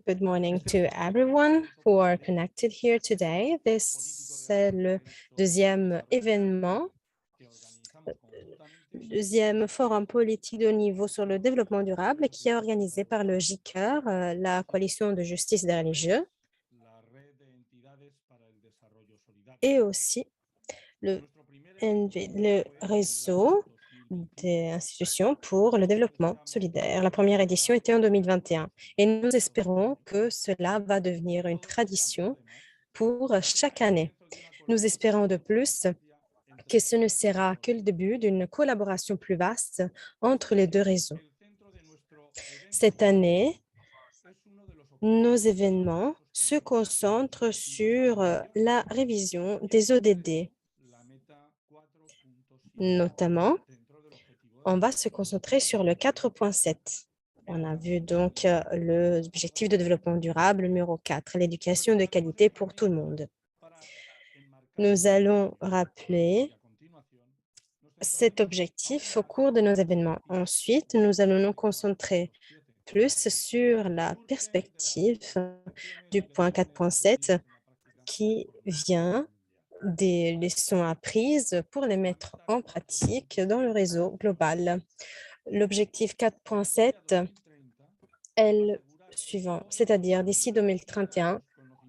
Good morning to everyone who are connected here today. C'est le deuxième événement, deuxième forum politique de haut niveau sur le développement durable qui est organisé par le JICER, la coalition de justice des religieux, et aussi le réseau des institutions pour le développement solidaire. La première édition était en 2021 et nous espérons que cela va devenir une tradition pour chaque année. Nous espérons de plus que ce ne sera que le début d'une collaboration plus vaste entre les deux réseaux. Cette année, nos événements se concentrent sur la révision des ODD. Notamment, on va se concentrer sur le 4.7. On a vu donc l'objectif de développement durable numéro 4, l'éducation de qualité pour tout le monde. Nous allons rappeler cet objectif au cours de nos événements. Ensuite, nous allons nous concentrer plus sur la perspective du point 4.7 qui vient des leçons apprises pour les mettre en pratique dans le réseau global. L'objectif 4.7 est le suivant, c'est-à-dire d'ici 2031,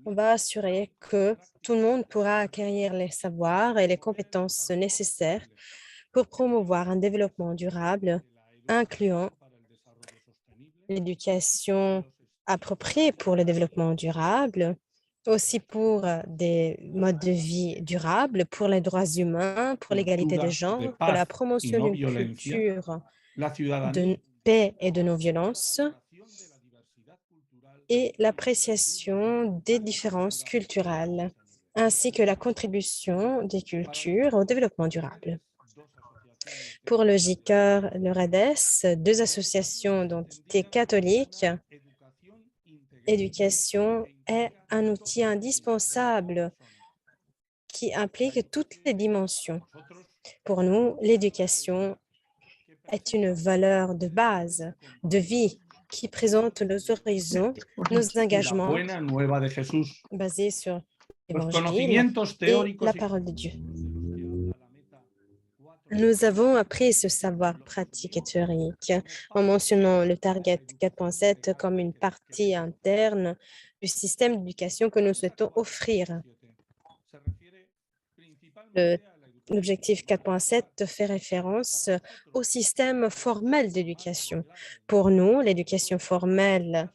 on va assurer que tout le monde pourra acquérir les savoirs et les compétences nécessaires pour promouvoir un développement durable, incluant l'éducation appropriée pour le développement durable, aussi pour des modes de vie durables, pour les droits humains, pour l'égalité des genres, pour la promotion d'une culture de paix et de non-violence et l'appréciation des différences culturelles, ainsi que la contribution des cultures au développement durable. Pour le JICER, le REDES, deux associations d'entités catholiques, éducation est un outil indispensable qui implique toutes les dimensions. Pour nous, l'éducation est une valeur de base, de vie, qui présente nos horizons, nos engagements basés sur l'Évangile et la parole de Dieu. Nous avons appris ce savoir pratique et théorique en mentionnant le Target 4.7 comme une partie interne du système d'éducation que nous souhaitons offrir. L'objectif 4.7 fait référence au système formel d'éducation. Pour nous, l'éducation formelle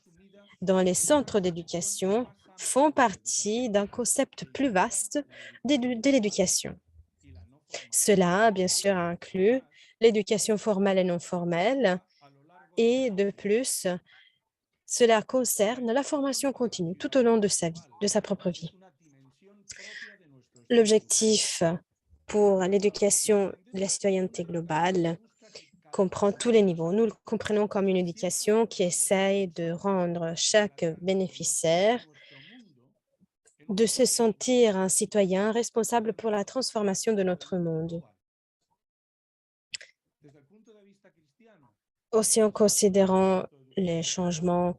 dans les centres d'éducation font partie d'un concept plus vaste de l'éducation. Cela, bien sûr, inclut l'éducation formelle et non formelle et de plus, cela concerne la formation continue tout au long de sa vie, de sa propre vie. L'objectif pour l'éducation de la citoyenneté globale comprend tous les niveaux. Nous le comprenons comme une éducation qui essaye de rendre chaque bénéficiaire de se sentir un citoyen responsable pour la transformation de notre monde. Aussi en considérant les changements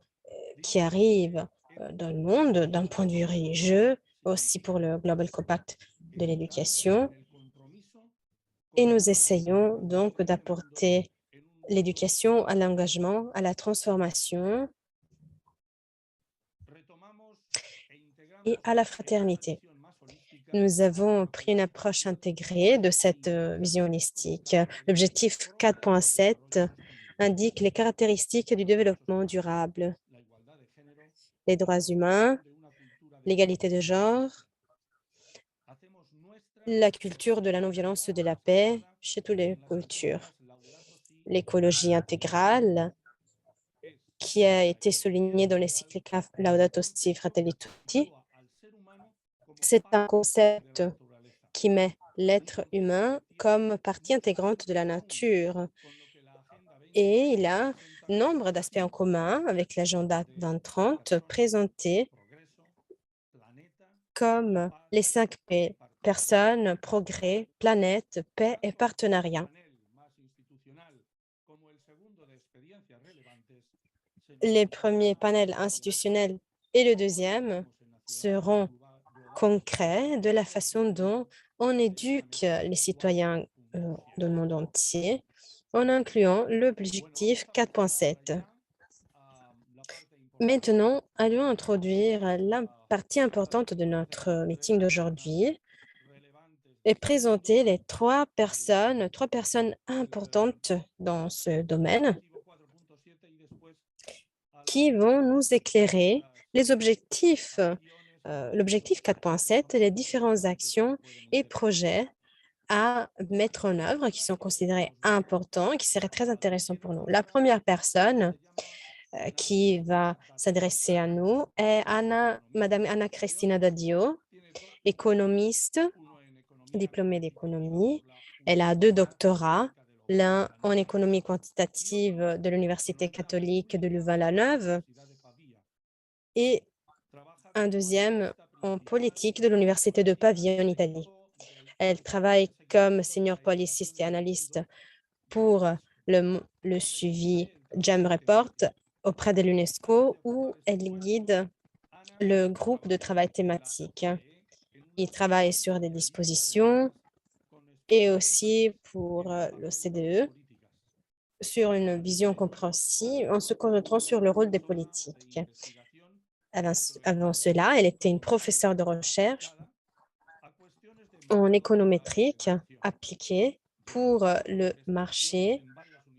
qui arrivent dans le monde d'un point de vue religieux, aussi pour le Global Compact de l'éducation. Et nous essayons donc d'apporter l'éducation à l'engagement, à la transformation et à la fraternité. Nous avons pris une approche intégrée de cette vision holistique. L'objectif 4.7 indique les caractéristiques du développement durable, les droits humains, l'égalité de genre, la culture de la non-violence et de la paix chez toutes les cultures, l'écologie intégrale, qui a été soulignée dans l'encyclique Laudato Si' Fratelli Tutti. C'est un concept qui met l'être humain comme partie intégrante de la nature. Et il a nombre d'aspects en commun avec l'agenda 2030 présenté comme les 5 P, personnes, progrès, planète, paix et partenariat. Les premiers panels institutionnels et le deuxième seront concrets de la façon dont on éduque les citoyens dans le monde entier en incluant l'objectif 4.7. Maintenant, allons introduire la partie importante de notre meeting d'aujourd'hui et présenter les trois personnes importantes dans ce domaine qui vont nous éclairer les objectifs, l'objectif 4.7, les différentes actions et projets à mettre en œuvre qui sont considérés importants et qui seraient très intéressants pour nous. La première personne qui va s'adresser à nous est Madame Anna Cristina Dadio, économiste, diplômée d'économie. Elle a 2 doctorats, l'un en économie quantitative de l'Université catholique de Louvain-la-Neuve et un deuxième en politique de l'Université de Pavie en Italie. Elle travaille comme senior policiste et analyste pour le suivi GEM Report auprès de l'UNESCO où elle guide le groupe de travail thématique. Il travaille sur des dispositions et aussi pour l'OCDE sur une vision compréhensive en se concentrant sur le rôle des politiques. Avant cela, elle était une professeure de recherche en économétrique appliquée pour le marché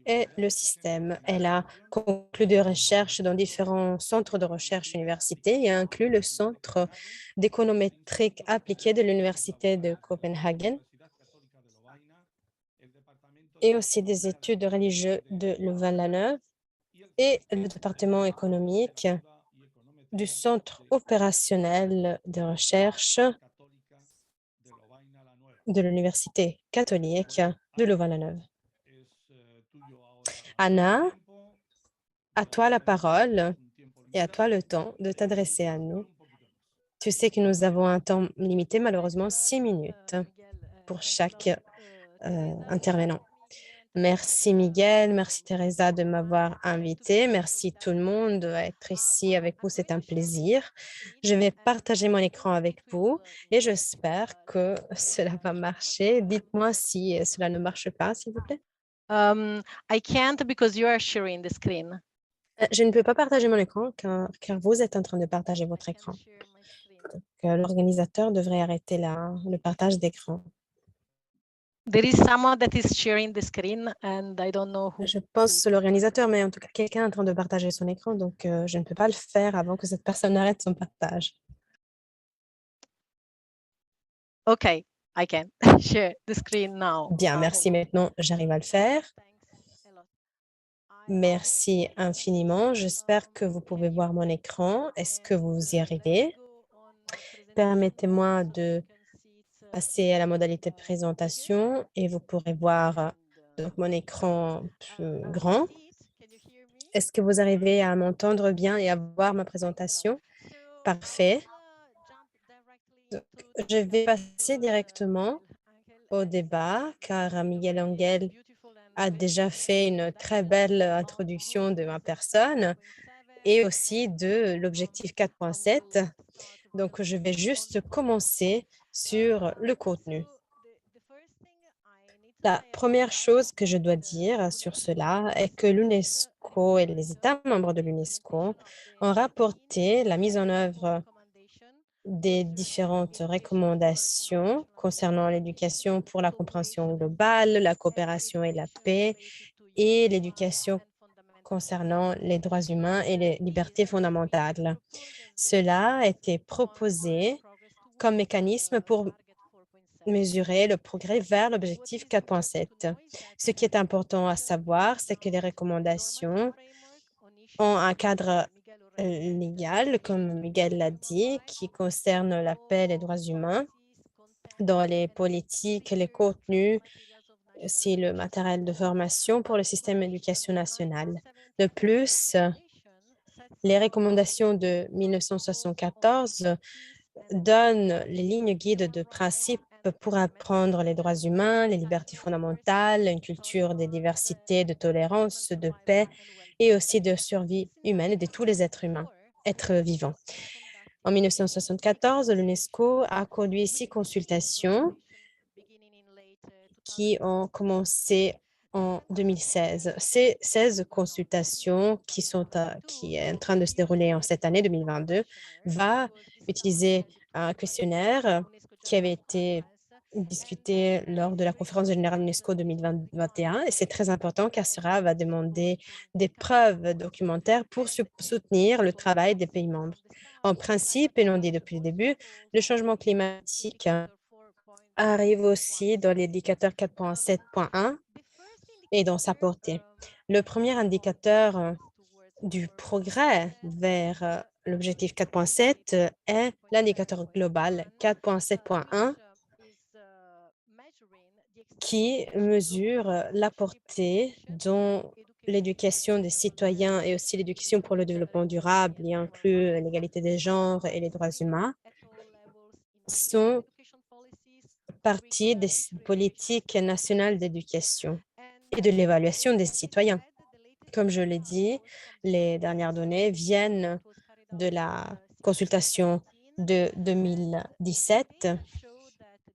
et le système. Elle a conclu des recherches dans différents centres de recherche universités et a inclus le Centre d'économétrique appliquée de l'Université de Copenhague et aussi des études religieuses de Louvain-la-Neuve et le département économique du Centre opérationnel de recherche de l'Université catholique de Louvain-la-Neuve. Anna, à toi la parole et à toi le temps de t'adresser à nous. Tu sais que nous avons un temps limité, malheureusement 6 minutes pour chaque intervenant. Merci Miguel, merci Teresa de m'avoir invité. Merci tout le monde d'être ici avec vous, c'est un plaisir. Je vais partager mon écran avec vous et j'espère que cela va marcher. Dites-moi si cela ne marche pas, s'il vous plaît. I can't because you are sharing the screen. Je ne peux pas partager mon écran car vous êtes en train de partager votre écran. L'organisateur devrait arrêter le partage d'écran. There is someone that is sharing the screen and I don't know who. Je pense que c'est l'organisateur, mais en tout cas, quelqu'un est en train de partager son écran, donc je ne peux pas le faire avant que cette personne arrête son partage. OK, I can share the screen now. Bien, merci. Maintenant, j'arrive à le faire. Merci infiniment. J'espère que vous pouvez voir mon écran. Est-ce que vous y arrivez? Permettez-moi de passer à la modalité présentation et vous pourrez voir donc, mon écran plus grand. Est-ce que vous arrivez à m'entendre bien et à voir ma présentation? Parfait. Donc, je vais passer directement au débat car Miguel Angel a déjà fait une très belle introduction de ma personne et aussi de l'objectif 4.7. Donc, je vais juste commencer sur le contenu. La première chose que je dois dire sur cela est que l'UNESCO et les États membres de l'UNESCO ont rapporté la mise en œuvre des différentes recommandations concernant l'éducation pour la compréhension globale, la coopération et la paix et l'éducation concernant les droits humains et les libertés fondamentales. Cela a été proposé comme mécanisme pour mesurer le progrès vers l'objectif 4.7. Ce qui est important à savoir, c'est que les recommandations ont un cadre légal, comme Miguel l'a dit, qui concerne la paix et les droits humains dans les politiques, les contenus, aussi le matériel de formation pour le système d'éducation nationale. De plus, les recommandations de 1974 donnent les lignes guides de principe pour apprendre les droits humains, les libertés fondamentales, une culture de diversité, de tolérance, de paix et aussi de survie humaine de tous les êtres humains, êtres vivants. En 1974, l'UNESCO a conduit 6 consultations qui ont commencé en 2016. Ces 16 consultations qui est en train de se dérouler en cette année 2022 va utiliser un questionnaire qui avait été discuté lors de la conférence générale UNESCO 2021 et c'est très important car cela va demander des preuves documentaires pour soutenir le travail des pays membres. En principe, et l'on dit depuis le début, le changement climatique arrive aussi dans l'indicateur 4.7.1 et dans sa portée. Le premier indicateur du progrès vers l'objectif 4.7 est l'indicateur global 4.7.1 qui mesure la portée dont l'éducation des citoyens et aussi l'éducation pour le développement durable, y inclut l'égalité des genres et les droits humains, sont partie des politiques nationales d'éducation et de l'évaluation des citoyens. Comme je l'ai dit, les dernières données viennent de la consultation de 2017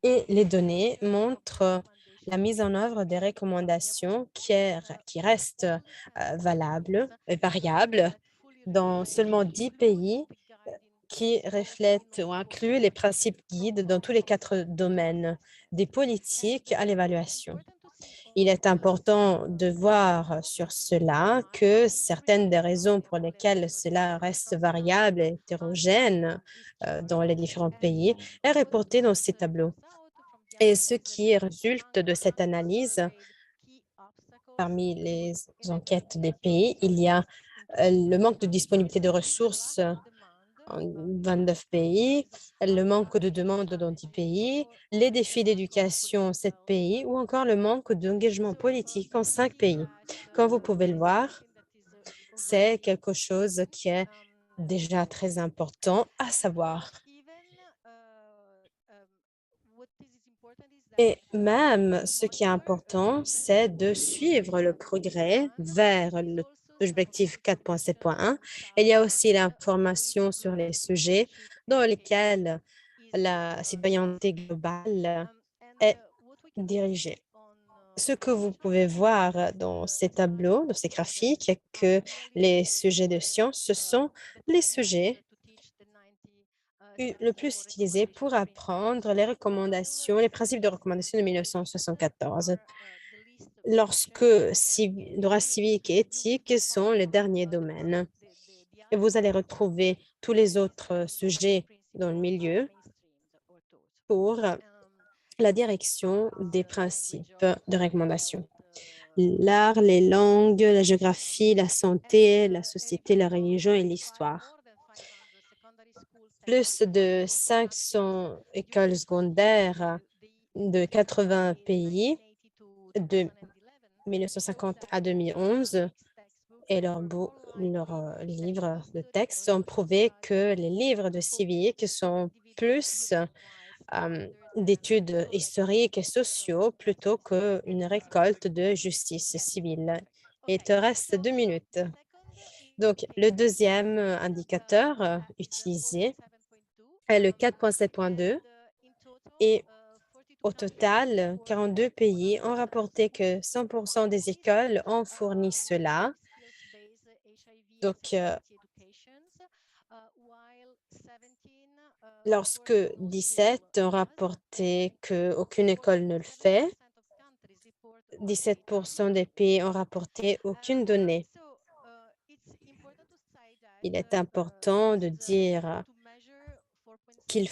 et les données montrent la mise en œuvre des recommandations qui restent valables et variables dans seulement 10 pays qui reflètent ou incluent les principes guides dans tous les 4 domaines, des politiques à l'évaluation. Il est important de voir sur cela que certaines des raisons pour lesquelles cela reste variable et hétérogène dans les différents pays est reporté dans ces tableaux. Et ce qui résulte de cette analyse, parmi les enquêtes des pays, il y a le manque de disponibilité de ressources en 29 pays, le manque de demande dans 10 pays, les défis d'éducation en 7 pays ou encore le manque d'engagement politique en 5 pays. Comme vous pouvez le voir, c'est quelque chose qui est déjà très important à savoir. Et même ce qui est important, c'est de suivre le progrès vers l'objectif 4.7.1. Il y a aussi l'information sur les sujets dans lesquels la citoyenneté globale est dirigée. Ce que vous pouvez voir dans ces tableaux, dans ces graphiques, est que les sujets de science, ce sont les sujets le plus utilisé pour apprendre les recommandations, les principes de recommandation de 1974. Lorsque droit civique et éthique sont les derniers domaines. Et vous allez retrouver tous les autres sujets dans le milieu pour la direction des principes de recommandation. L'art, les langues, la géographie, la santé, la société, la religion et l'histoire. Plus de 500 écoles secondaires de 80 pays de 1950 à 2011 et leurs livres de texte ont prouvé que les livres de civique sont plus d'études historiques et sociaux plutôt qu'une récolte de justice civile. Et il te reste 2 minutes. Donc, le deuxième indicateur utilisé est le 4.7.2 et au total, 42 pays ont rapporté que 100% des écoles ont fourni cela. Donc, lorsque 17 ont rapporté qu'aucune école ne le fait, 17% des pays ont rapporté aucune donnée. Il est important de dire qu'il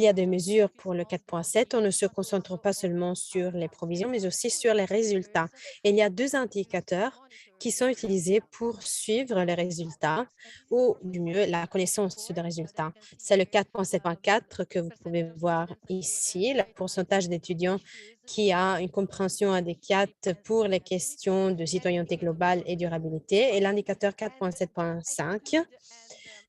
y a des mesures pour le 4.7. On ne se concentre pas seulement sur les provisions, mais aussi sur les résultats. Et il y a 2 indicateurs qui sont utilisés pour suivre les résultats ou du mieux la connaissance des résultats. C'est le 4.7.4 que vous pouvez voir ici, le pourcentage d'étudiants qui a une compréhension adéquate pour les questions de citoyenneté globale et durabilité et l'indicateur 4.7.5.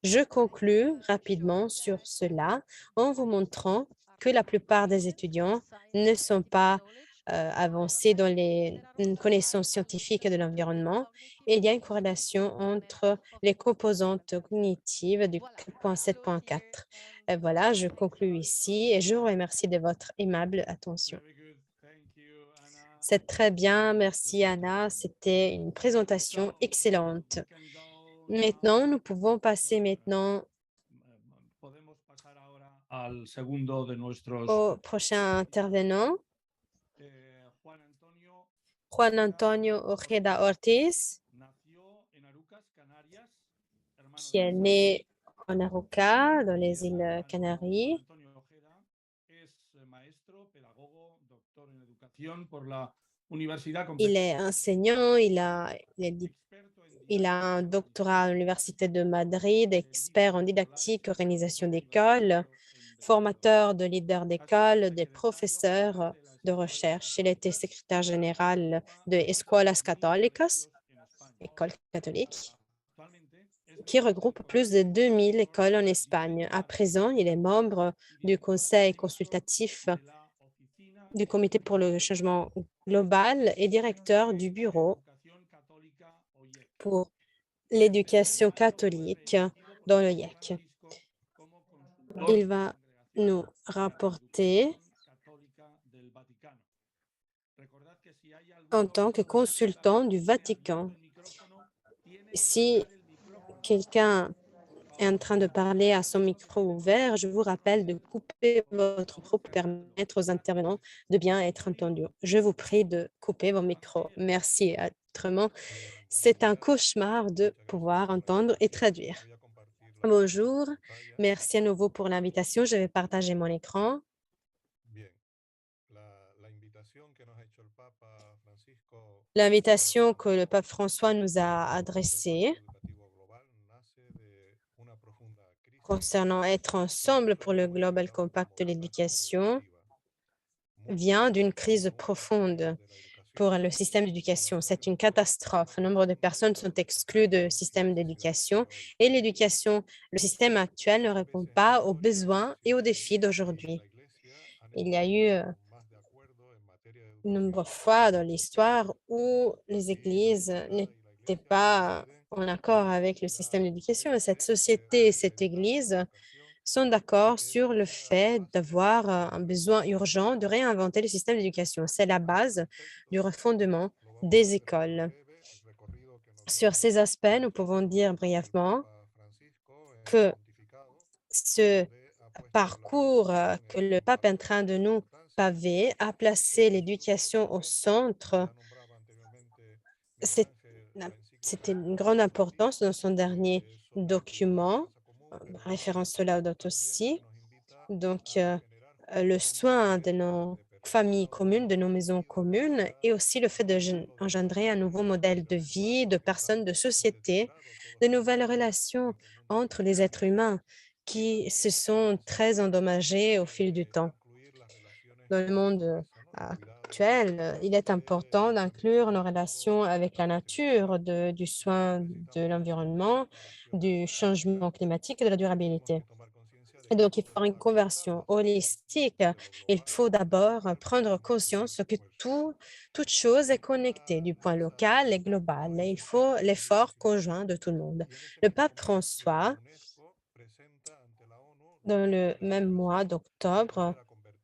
Je conclus rapidement sur cela en vous montrant que la plupart des étudiants ne sont pas avancés dans les connaissances scientifiques de l'environnement. Et il y a une corrélation entre les composantes cognitives du point 7.4. Voilà, je conclus ici et je vous remercie de votre aimable attention. C'est très bien, merci Anna. C'était une présentation excellente. Maintenant, nous pouvons passer maintenant al segundo de nuestros au prochain intervenant, Juan Antonio Juan Antonio Ojeda Ortiz, nació en Arucas, Canarias, hermano qui est né en Aruca, dans les îles Juan Canaries. Antonio Ojeda es maestro, pedagogo, doctor en educación por la Universidad Il est enseignant, experto en il a un doctorat à l'Université de Madrid, expert en didactique, organisation d'école, formateur de leaders d'école, des professeurs de recherche. Il était secrétaire général de Escuelas Católicas, école catholique, qui regroupe plus de 2000 écoles en Espagne. À présent, il est membre du conseil consultatif du Comité pour le changement global et directeur du bureau pour l'éducation catholique dans le IEC. Il va nous rapporter en tant que consultant du Vatican. Si quelqu'un est en train de parler à son micro ouvert, je vous rappelle de couper votre micro pour permettre aux intervenants de bien être entendus. Je vous prie de couper vos micros. Merci. Autrement, c'est un cauchemar de pouvoir entendre et traduire. Bonjour, merci à nouveau pour l'invitation. Je vais partager mon écran. L'invitation que le pape François nous a adressée concernant être ensemble pour le Global Compact de l'éducation vient d'une crise profonde pour le système d'éducation. C'est une catastrophe. Un nombre de personnes sont exclues du système d'éducation et le système actuel ne répond pas aux besoins et aux défis d'aujourd'hui. Il y a eu de nombreuses fois dans l'histoire où les églises n'étaient pas en accord avec le système d'éducation. Et cette société et cette église sont d'accord sur le fait d'avoir un besoin urgent de réinventer le système d'éducation. C'est la base du refondement des écoles. Sur ces aspects, nous pouvons dire brièvement que ce parcours que le pape est en train de nous paver a placé l'éducation au centre. C'était une grande importance dans son dernier document, référence au Laudato Si. Donc, le soin de nos familles communes, de nos maisons communes, et aussi le fait d'engendrer un nouveau modèle de vie, de personnes, de société, de nouvelles relations entre les êtres humains qui se sont très endommagés au fil du temps. Dans le monde actuel, il est important d'inclure nos relations avec la nature, du soin de l'environnement, du changement climatique et de la durabilité. Et donc, il faut une conversion holistique. Il faut d'abord prendre conscience que toute chose est connectée du point local et global. Et il faut l'effort conjoint de tout le monde. Le pape François, dans le même mois d'octobre,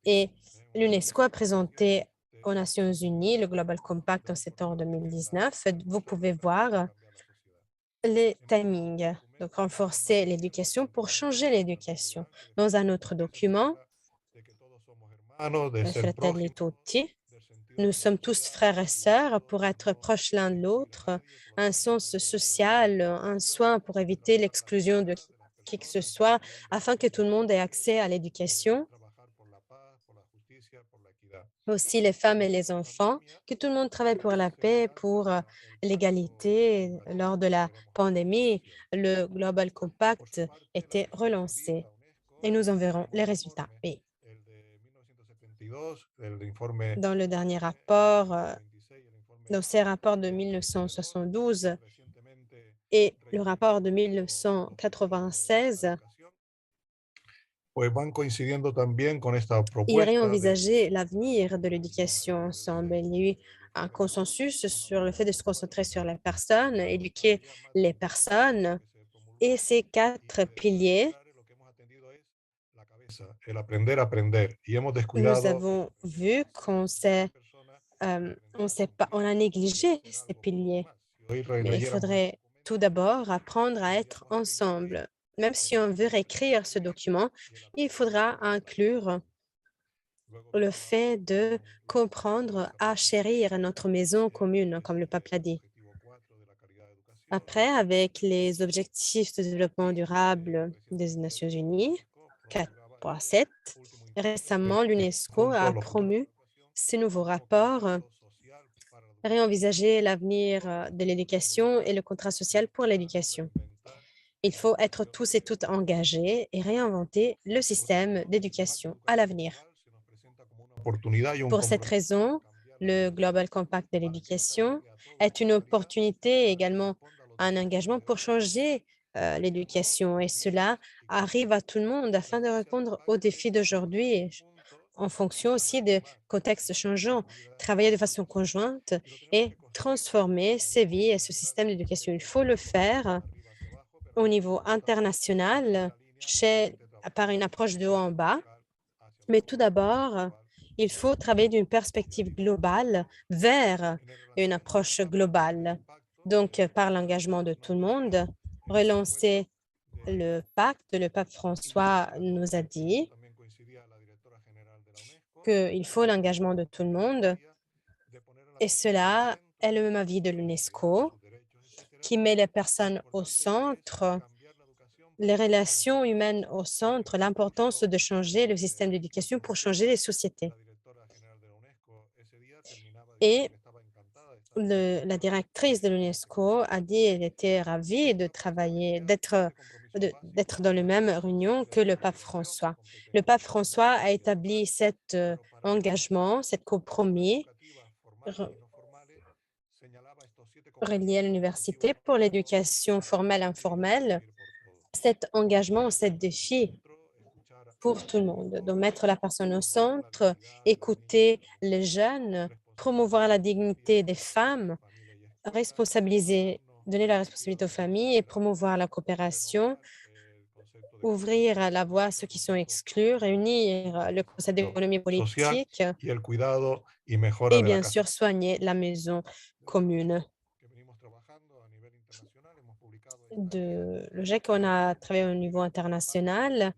et l'UNESCO a présenté aux Nations Unies le Global Compact en septembre 2019. Vous pouvez voir les timings, donc renforcer l'éducation pour changer l'éducation. Dans un autre document, Fratelli Tutti, nous sommes tous frères et sœurs pour être proches l'un de l'autre, un sens social, un soin pour éviter l'exclusion de qui que ce soit, afin que tout le monde ait accès à l'éducation. Aussi les femmes et les enfants, que tout le monde travaille pour la paix, pour l'égalité. Lors de la pandémie, le Global Compact était relancé et nous en verrons les résultats. Oui. Dans le dernier rapport, dans ces rapports de 1972 et le rapport de 1996, pues van coincidiendo también con esta et propuesta de réenvisager l'avenir de l'éducation ensemble. Il y a eu un consensus sur le fait de se concentrer sur les personnes, éduquer les personnes et ces 4 piliers. la cabeza, el aprender a aprender. Y hemos Nous descuidado avons vu on a négligé ces piliers. Si hoy Mais il releyéramos faudrait tout d'abord apprendre à être ensemble. Même si on veut réécrire ce document, il faudra inclure le fait de comprendre à chérir notre maison commune, comme le pape l'a dit. Après, avec les objectifs de développement durable des Nations Unies, 4.7, récemment, l'UNESCO a promu ce nouveau rapport réenvisager l'avenir de l'éducation et le contrat social pour l'éducation. Il faut être tous et toutes engagés et réinventer le système d'éducation à l'avenir. Pour cette raison, le Global Compact de l'éducation est une opportunité et également un engagement pour changer l'éducation et cela arrive à tout le monde afin de répondre aux défis d'aujourd'hui en fonction aussi des contextes changeants, travailler de façon conjointe et transformer ces vies et ce système d'éducation. Il faut le faire au niveau international par une approche de haut en bas, mais tout d'abord, il faut travailler d'une perspective globale vers une approche globale. Donc, par l'engagement de tout le monde, relancer le pacte. Le pape François nous a dit qu'il faut l'engagement de tout le monde et cela est le même avis de l'UNESCO qui met les personnes au centre, les relations humaines au centre, l'importance de changer le système d'éducation pour changer les sociétés. Et la directrice de l'UNESCO a dit qu'elle était ravie de travailler, d'être dans la même réunion que le pape François. Le pape François a établi cet engagement, cet compromis relié à l'université pour l'éducation formelle et informelle, cet engagement, cet défi pour tout le monde, de mettre la personne au centre, écouter les jeunes, promouvoir la dignité des femmes, responsabiliser, donner la responsabilité aux familles et promouvoir la coopération, ouvrir la voie à ceux qui sont exclus, réunir le Conseil d'économie politique et bien sûr soigner la maison commune. Le GIEC, on a travaillé au niveau international,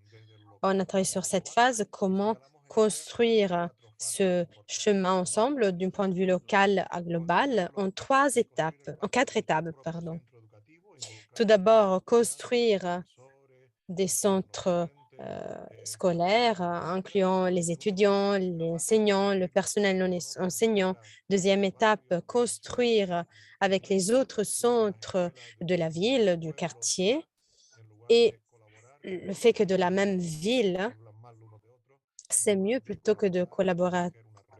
on a travaillé sur cette phase, comment construire ce chemin ensemble d'un point de vue local à global en 4 étapes, pardon. Tout d'abord, construire des centres scolaires, incluant les étudiants, les enseignants, le personnel non enseignant. Deuxième étape, construire avec les autres centres de la ville, du quartier. Et le fait que de la même ville, c'est mieux plutôt que de collaborer,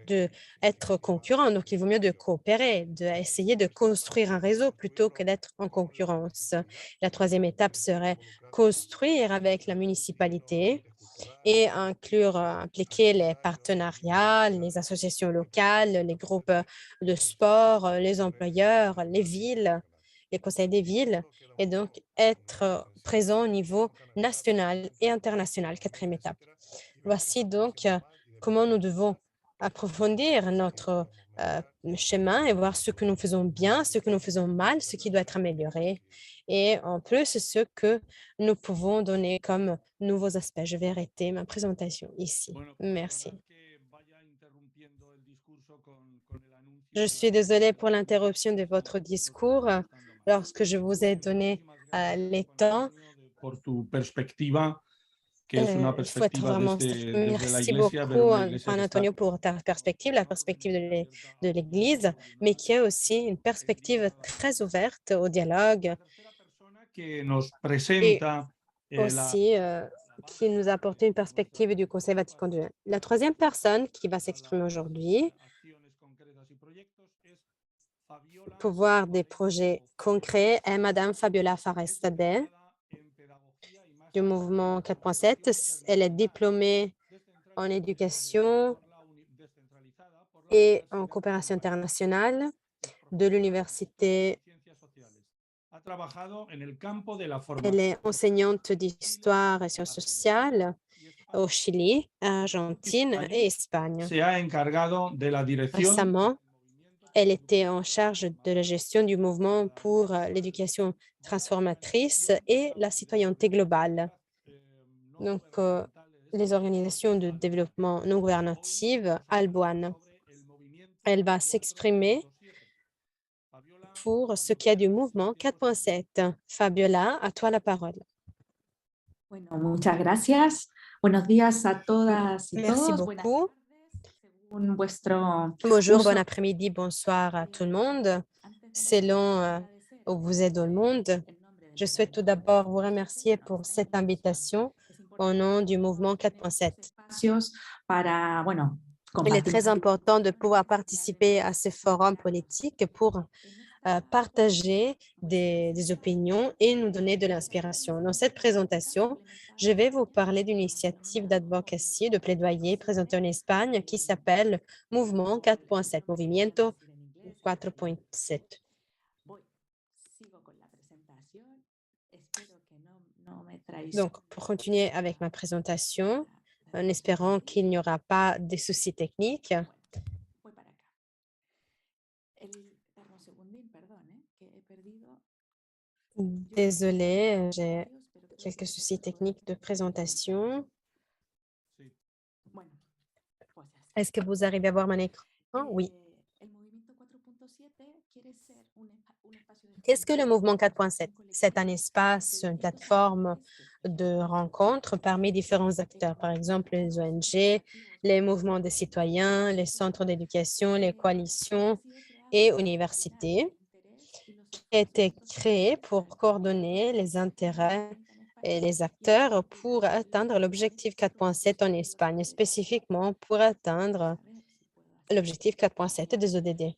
d'être concurrent. Donc, il vaut mieux de coopérer, d'essayer de construire un réseau plutôt que d'être en concurrence. La troisième étape serait construire avec la municipalité et impliquer les partenariats, les associations locales, les groupes de sport, les employeurs, les villes, les conseils des villes, et donc être présent au niveau national et international. Quatrième étape. Voici donc comment nous devons approfondir notre chemin et voir ce que nous faisons bien, ce que nous faisons mal, ce qui doit être amélioré et en plus ce que nous pouvons donner comme nouveaux aspects. Je vais arrêter ma présentation ici. Merci. Je suis désolée pour l'interruption de votre discours lorsque je vous ai donné les temps. Il faut être vraiment... Merci beaucoup, Juan Antonio, pour ta perspective, la perspective de l'Église, mais qui est aussi une perspective très ouverte au dialogue et aussi qui nous a apporté une perspective du Conseil Vatican II. La troisième personne qui va s'exprimer aujourd'hui pour voir des projets concrets est Madame Fabiola Farestade. du mouvement 4.7. Elle est diplômée en éducation et en coopération internationale de l'université. Elle est enseignante d'histoire et sciences sociales au Chili, Argentine et Espagne. Récemment, elle était en charge de la gestion du mouvement pour l'éducation transformatrice et la citoyenneté globale. Donc, les organisations de développement non gouvernatives alboanes. Elle va s'exprimer pour ce qui est du mouvement 4.7. Fabiola, à toi la parole. Bueno, muchas gracias. Buenos días a todas y Merci todos. Buenas beaucoup. tardes, según vuestro Bonjour, uso. bon après-midi, bonsoir à tout le monde. Selon où vous êtes dans le monde, je souhaite tout d'abord vous remercier pour cette invitation au nom du mouvement 4.7. Espacios para, bueno, Il est compartir très important de pouvoir participer à ce forum politique pour partager des opinions et nous donner de l'inspiration. Dans cette présentation, je vais vous parler d'une initiative d'advocacy, de plaidoyer présentée en Espagne qui s'appelle Mouvement 4.7, Movimiento 4.7. Sigo con la presentación. Espero que no me traéis. Donc, pour continuer avec ma présentation, en espérant qu'il n'y aura pas de soucis techniques, Voy para acá. Dame un segundín, perdón, que he perdido. désolée, j'ai quelques soucis techniques de présentation. Bueno, pues ya está. Est-ce que vous arrivez à voir mon écran? Oui. El movimiento 4.7 quiere ser un espacio de Qu'est-ce que le mouvement 4.7? C'est un espace, une plateforme de rencontre parmi différents acteurs, par exemple les ONG, les mouvements des citoyens, les centres d'éducation, les coalitions et universités, qui a été créé pour coordonner les intérêts et les acteurs pour atteindre l'objectif 4.7 en Espagne, spécifiquement pour atteindre l'objectif 4.7 des ODD.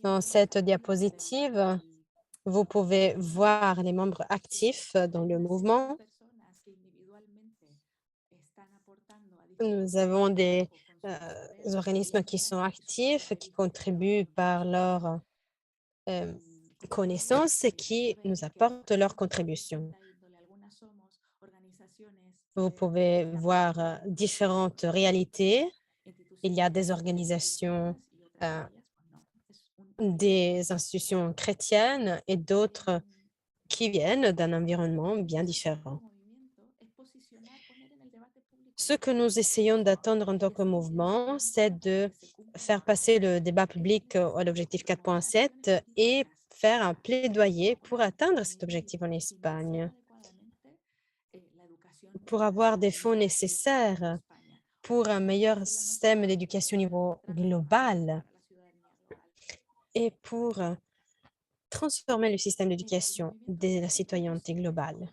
Dans cette diapositive, vous pouvez voir les membres actifs dans le mouvement. Nous avons des organismes qui sont actifs, qui contribuent par leur connaissances et qui nous apportent leur contribution. Vous pouvez voir différentes réalités. Il y a des organisations, des institutions chrétiennes et d'autres qui viennent d'un environnement bien différent. Ce que nous essayons d'atteindre en tant que mouvement, c'est de faire passer le débat public à l'objectif 4.7 et faire un plaidoyer pour atteindre cet objectif en Espagne, pour avoir des fonds nécessaires pour un meilleur système d'éducation au niveau global et pour transformer le système d'éducation de la citoyenneté globale.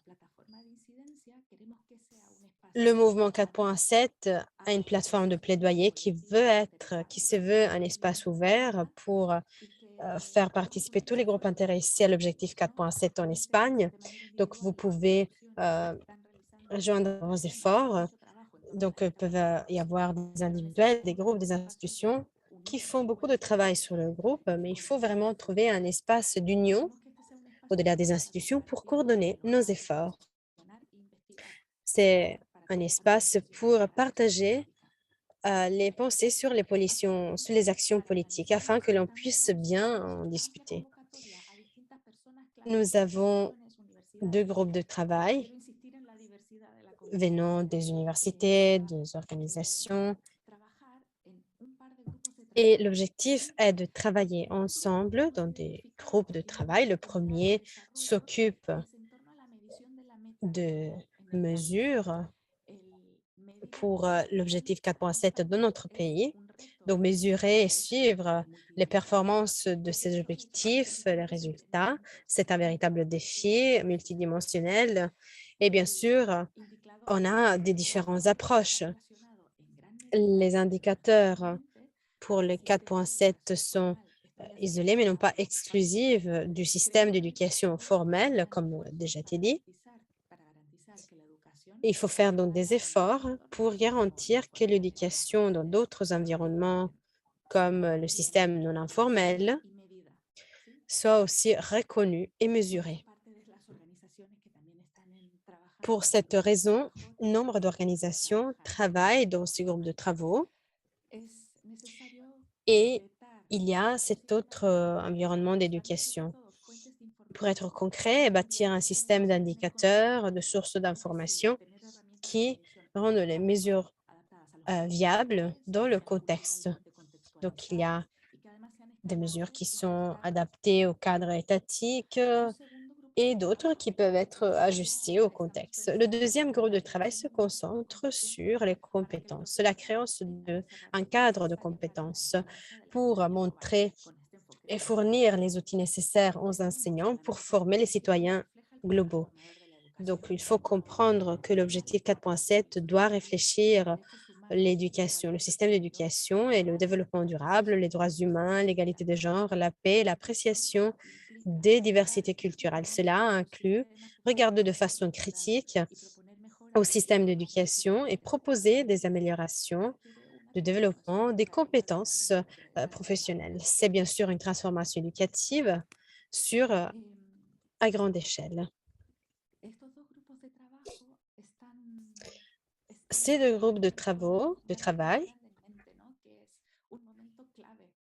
Le mouvement 4.7 a une plateforme de plaidoyer qui se veut un espace ouvert pour faire participer tous les groupes intéressés à l'objectif 4.7 en Espagne. Donc, vous pouvez rejoindre vos efforts. Donc, il peut y avoir des individuels, des groupes, des institutions qui font beaucoup de travail sur le groupe, mais il faut vraiment trouver un espace d'union au-delà des institutions pour coordonner nos efforts. C'est un espace pour partager les pensées sur les positions, sur les actions politiques, afin que l'on puisse bien en discuter. Nous avons 2 groupes de travail venant des universités, des organisations, et l'objectif est de travailler ensemble dans des groupes de travail. Le premier s'occupe de mesures pour l'objectif 4.7 de notre pays. Donc, mesurer et suivre les performances de ces objectifs, les résultats, c'est un véritable défi multidimensionnel. Et bien sûr, on a des différentes approches. Les indicateurs pour le 4.7 sont isolée, mais non pas exclusive du système d'éducation formelle, comme déjà été dit. Il faut faire donc des efforts pour garantir que l'éducation dans d'autres environnements, comme le système non informel, soit aussi reconnue et mesurée. Pour cette raison, nombre d'organisations travaillent dans ce groupe de travaux et il y a cet autre environnement d'éducation. Pour être concret, bâtir un système d'indicateurs, de sources d'informations qui rendent les mesures viables dans le contexte. Donc, il y a des mesures qui sont adaptées au cadre étatique et d'autres qui peuvent être ajustées au contexte. Le deuxième groupe de travail se concentre sur les compétences, la création d'un cadre de compétences pour montrer et fournir les outils nécessaires aux enseignants pour former les citoyens globaux. Donc, il faut comprendre que l'objectif 4.7 doit réfléchir l'éducation, le système d'éducation et le développement durable, les droits humains, l'égalité des genres, la paix et l'appréciation des diversités culturelles. Cela inclut regarder de façon critique au système d'éducation et proposer des améliorations de développement des compétences professionnelles. C'est bien sûr une transformation éducative à grande échelle. Ces deux groupes de travail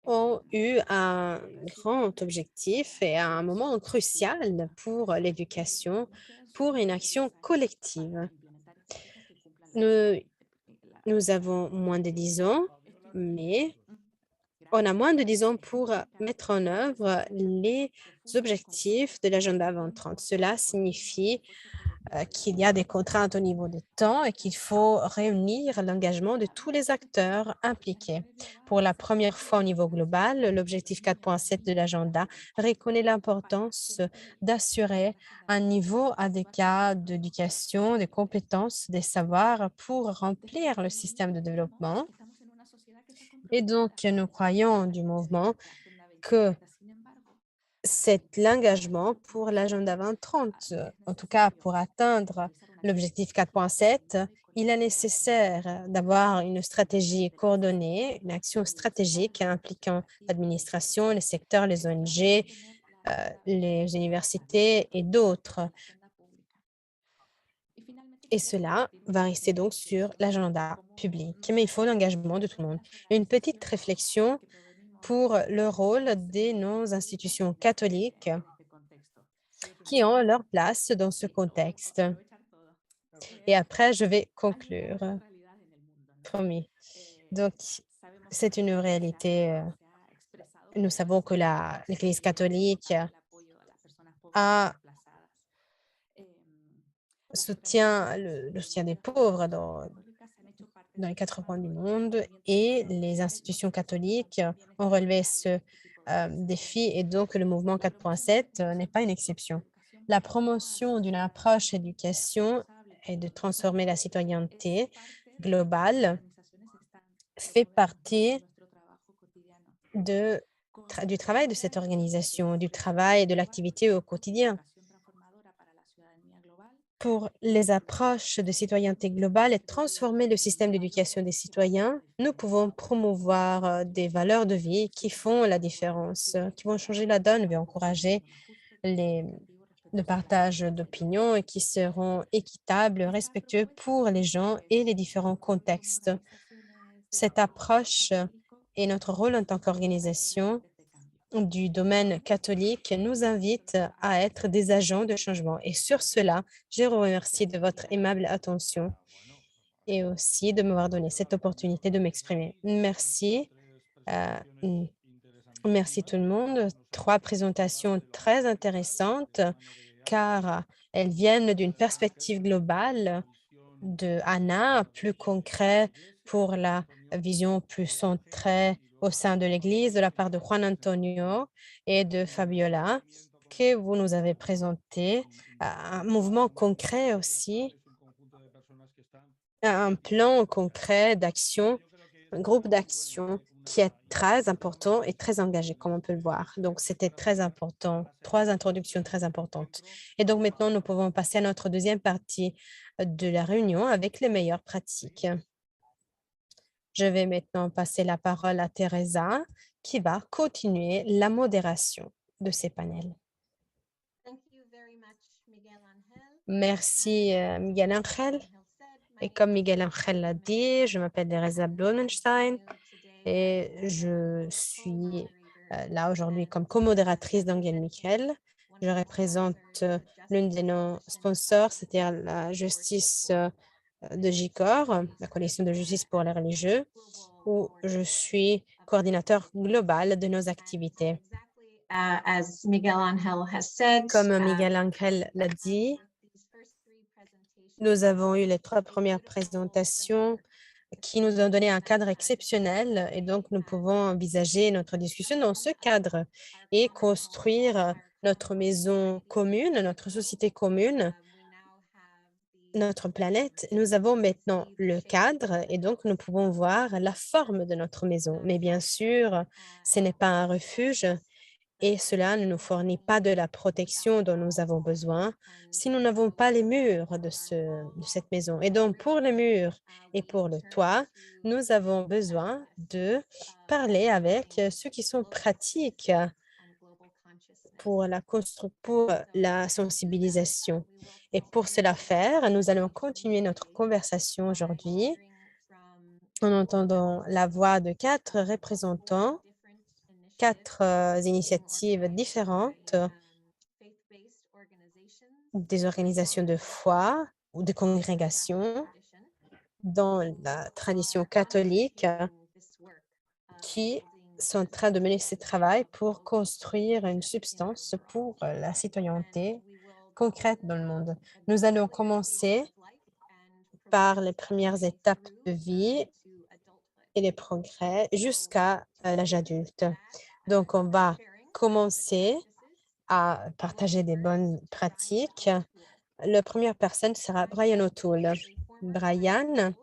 ont eu un grand objectif et un moment crucial pour l'éducation, pour une action collective. Nous avons moins de 10 ans, mais on a moins de 10 ans pour mettre en œuvre les objectifs de l'agenda 2030. Cela signifie qu'il y a des contraintes au niveau du temps et qu'il faut réunir l'engagement de tous les acteurs impliqués. Pour la première fois au niveau global, l'objectif 4.7 de l'agenda reconnaît l'importance d'assurer un niveau adéquat d'éducation, des compétences, des savoirs pour remplir le système de développement. Et donc, nous croyons du mouvement que c'est l'engagement pour l'agenda 2030. En tout cas, pour atteindre l'objectif 4.7, il est nécessaire d'avoir une stratégie coordonnée, une action stratégique impliquant l'administration, les secteurs, les ONG, les universités et d'autres. Et cela va rester donc sur l'agenda public. Mais il faut l'engagement de tout le monde. Une petite réflexion pour le rôle de nos institutions catholiques qui ont leur place dans ce contexte. Et après, je vais conclure. Promis. Donc, c'est une réalité. Nous savons que l'Église catholique soutient le soutien des pauvres dans les 4 coins du monde et les institutions catholiques ont relevé ce défi et donc le mouvement 4.7 n'est pas une exception. La promotion d'une approche éducation et de transformer la citoyenneté globale fait partie du travail de cette organisation, du travail et de l'activité au quotidien. Pour les approches de citoyenneté globale et transformer le système d'éducation des citoyens, nous pouvons promouvoir des valeurs de vie qui font la différence, qui vont changer la donne, et encourager le partage d'opinions et qui seront équitables, respectueux pour les gens et les différents contextes. Cette approche et notre rôle en tant qu'organisation du domaine catholique nous invite à être des agents de changement. Et sur cela, je vous remercie de votre aimable attention et aussi de m'avoir donné cette opportunité de m'exprimer. Merci. Merci tout le monde. 3 présentations très intéressantes car elles viennent d'une perspective globale de Anna, plus concret pour la vision plus centrée au sein de l'Église de la part de Juan Antonio et de Fabiola, que vous nous avez présenté, un mouvement concret aussi, un plan concret d'action, un groupe d'action qui est très important et très engagé, comme on peut le voir. Donc, c'était très important, 3 introductions très importantes. Et donc, maintenant, nous pouvons passer à notre deuxième partie de la réunion avec les meilleures pratiques. Je vais maintenant passer la parole à Teresa, qui va continuer la modération de ces panels. Merci, Miguel Angel. Et comme Miguel Angel l'a dit, je m'appelle Teresa Blonenstein et je suis là aujourd'hui comme co-modératrice d'Angel Michel. Je représente l'une de nos sponsors, c'est-à-dire la justice de JICOR, la coalition de justice pour les religieux, où je suis coordinateur global de nos activités. Comme Miguel Angel l'a dit, nous avons eu les 3 premières présentations qui nous ont donné un cadre exceptionnel et donc nous pouvons envisager notre discussion dans ce cadre et construire notre maison commune, notre société commune, notre planète. Nous avons maintenant le cadre et donc nous pouvons voir la forme de notre maison. Mais bien sûr, ce n'est pas un refuge et cela ne nous fournit pas de la protection dont nous avons besoin si nous n'avons pas les murs de cette maison. Et donc, pour les murs et pour le toit, nous avons besoin de parler avec ceux qui sont pratiques pour la sensibilisation. Et pour cela faire, nous allons continuer notre conversation aujourd'hui en entendant la voix de 4 représentants, 4 initiatives différentes des organisations de foi ou de congrégations dans la tradition catholique qui sont en train de mener ce travail pour construire une substance pour la citoyenneté concrète dans le monde. Nous allons commencer par les premières étapes de vie et les progrès jusqu'à l'âge adulte. Donc, on va commencer à partager des bonnes pratiques. La première personne sera Brian O'Toole. Brian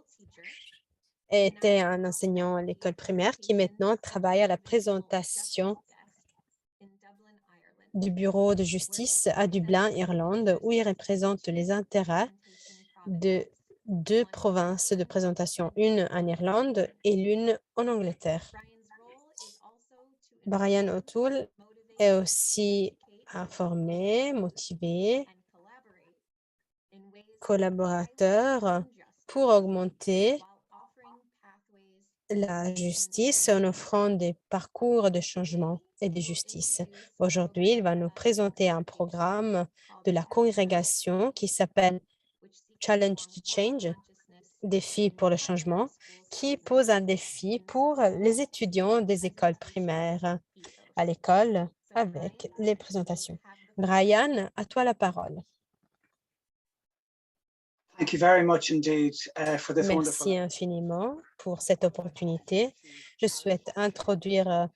était un enseignant à l'école primaire qui maintenant travaille à la présentation du bureau de justice à Dublin, Irlande, où il représente les intérêts de 2 provinces de présentation, une en Irlande et l'une en Angleterre. Brian O'Toole est aussi informé, motivé, collaborateur pour augmenter la justice en offrant des parcours de changement et de justice. Aujourd'hui, il va nous présenter un programme de la congrégation qui s'appelle Challenge to Change, défi pour le changement, qui pose un défi pour les étudiants des écoles primaires à l'école avec les présentations. Brian, à toi la parole. Merci infiniment pour cette opportunité. Je souhaite introduire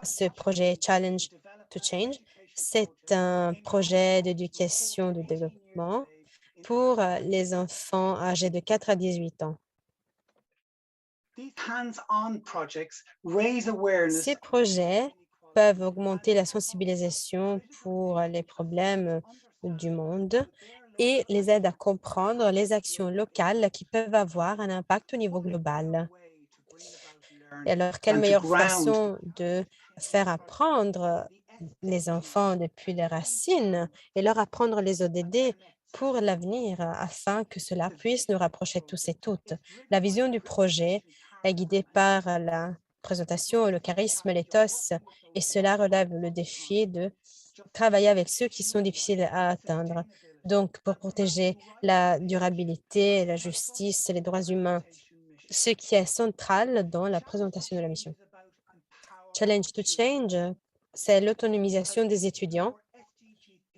ce projet Challenge to Change. C'est un projet d'éducation de développement pour les enfants âgés de 4 à 18 ans. Ces projets peuvent augmenter la sensibilisation pour les problèmes du monde et les aident à comprendre les actions locales qui peuvent avoir un impact au niveau global. Et alors, quelle meilleure façon de faire apprendre les enfants depuis les racines et leur apprendre les ODD pour l'avenir afin que cela puisse nous rapprocher tous et toutes. La vision du projet est guidée par la présentation, le charisme, l'éthos, et cela relève le défi de travailler avec ceux qui sont difficiles à atteindre. Donc, pour protéger la durabilité, la justice, les droits humains, ce qui est central dans la présentation de la mission. Challenge to Change, c'est l'autonomisation des étudiants,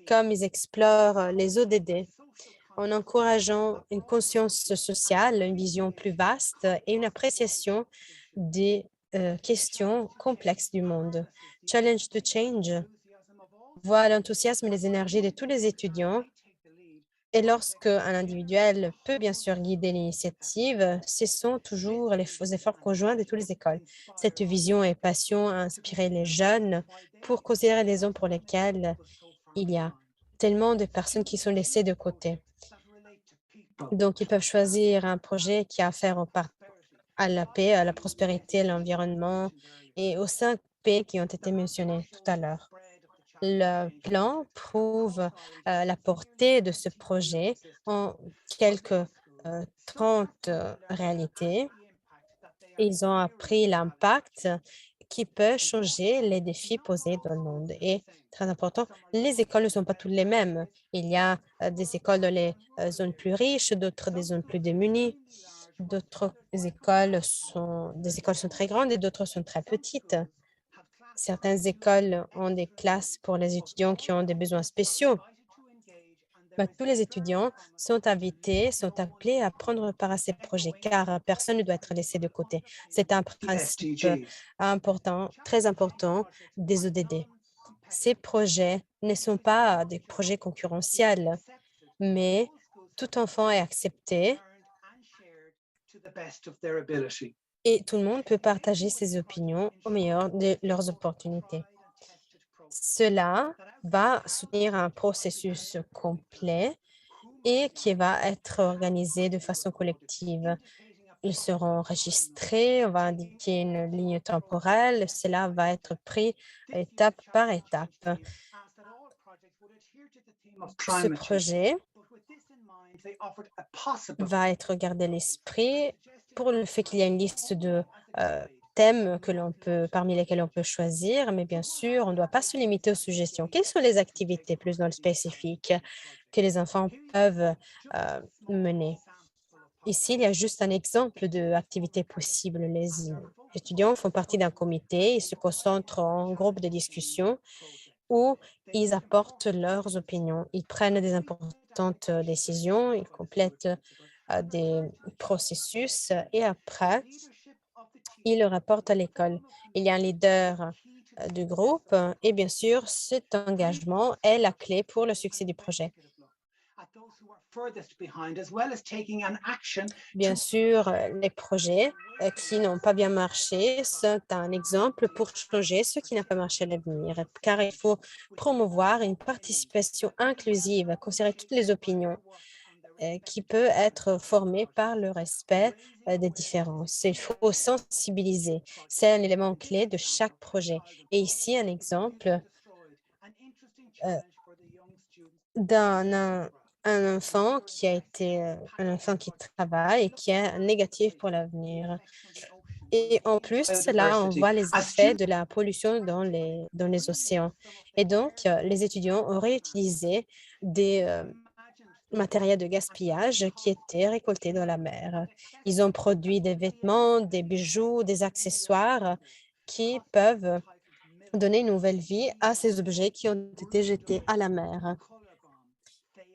comme ils explorent les ODD, en encourageant une conscience sociale, une vision plus vaste et une appréciation des questions complexes du monde. Challenge to Change voit l'enthousiasme et les énergies de tous les étudiants Et lorsque un individuel peut bien sûr guider l'initiative, ce sont toujours les efforts conjoints de toutes les écoles. Cette vision et passion a inspiré les jeunes pour considérer les raisons pour lesquelles il y a tellement de personnes qui sont laissées de côté. Donc, ils peuvent choisir un projet qui a affaire à la paix, à la prospérité, à l'environnement et aux 5 P qui ont été mentionnés tout à l'heure. Le plan prouve la portée de ce projet en quelques 30 réalités. Ils ont appris l'impact qui peut changer les défis posés dans le monde. Et très important, les écoles ne sont pas toutes les mêmes. Il y a des écoles dans les zones plus riches, d'autres des zones plus démunies. D'autres des écoles sont très grandes et d'autres sont très petites. Certaines écoles ont des classes pour les étudiants qui ont des besoins spéciaux. Mais tous les étudiants sont invités, sont appelés à prendre part à ces projets car personne ne doit être laissé de côté. C'est un principe important, très important des ODD. Ces projets ne sont pas des projets concurrentiels, mais tout enfant est accepté et tout le monde peut partager ses opinions au meilleur de leurs opportunités. Cela va soutenir un processus complet et qui va être organisé de façon collective. Ils seront enregistrés, on va indiquer une ligne temporelle, cela va être pris étape par étape. Ce projet va être gardé à l'esprit pour le fait qu'il y a une liste de thèmes parmi lesquels on peut choisir, mais bien sûr, on ne doit pas se limiter aux suggestions. Quelles sont les activités plus dans le spécifique que les enfants peuvent mener? Ici, il y a juste un exemple d'activité possible. Les étudiants font partie d'un comité, ils se concentrent en groupe de discussion où ils apportent leurs opinions. Ils prennent des importantes décisions, ils complètent des processus et après, ils le rapportent à l'école. Il y a un leader du groupe et bien sûr, cet engagement est la clé pour le succès du projet. Bien sûr, les projets qui n'ont pas bien marché sont un exemple pour changer ce qui n'a pas marché à l'avenir, car il faut promouvoir une participation inclusive, considérer toutes les opinions qui peut être formée par le respect des différences. Il faut sensibiliser. C'est un élément clé de chaque projet. Et ici, un exemple un enfant qui a été un enfant qui travaille et qui est négatif pour l'avenir. Et en plus, là, on voit les effets de la pollution dans les océans. Et donc, les étudiants auraient utilisé des matériels de gaspillage qui étaient récoltés dans la mer. Ils ont produit des vêtements, des bijoux, des accessoires qui peuvent donner une nouvelle vie à ces objets qui ont été jetés à la mer.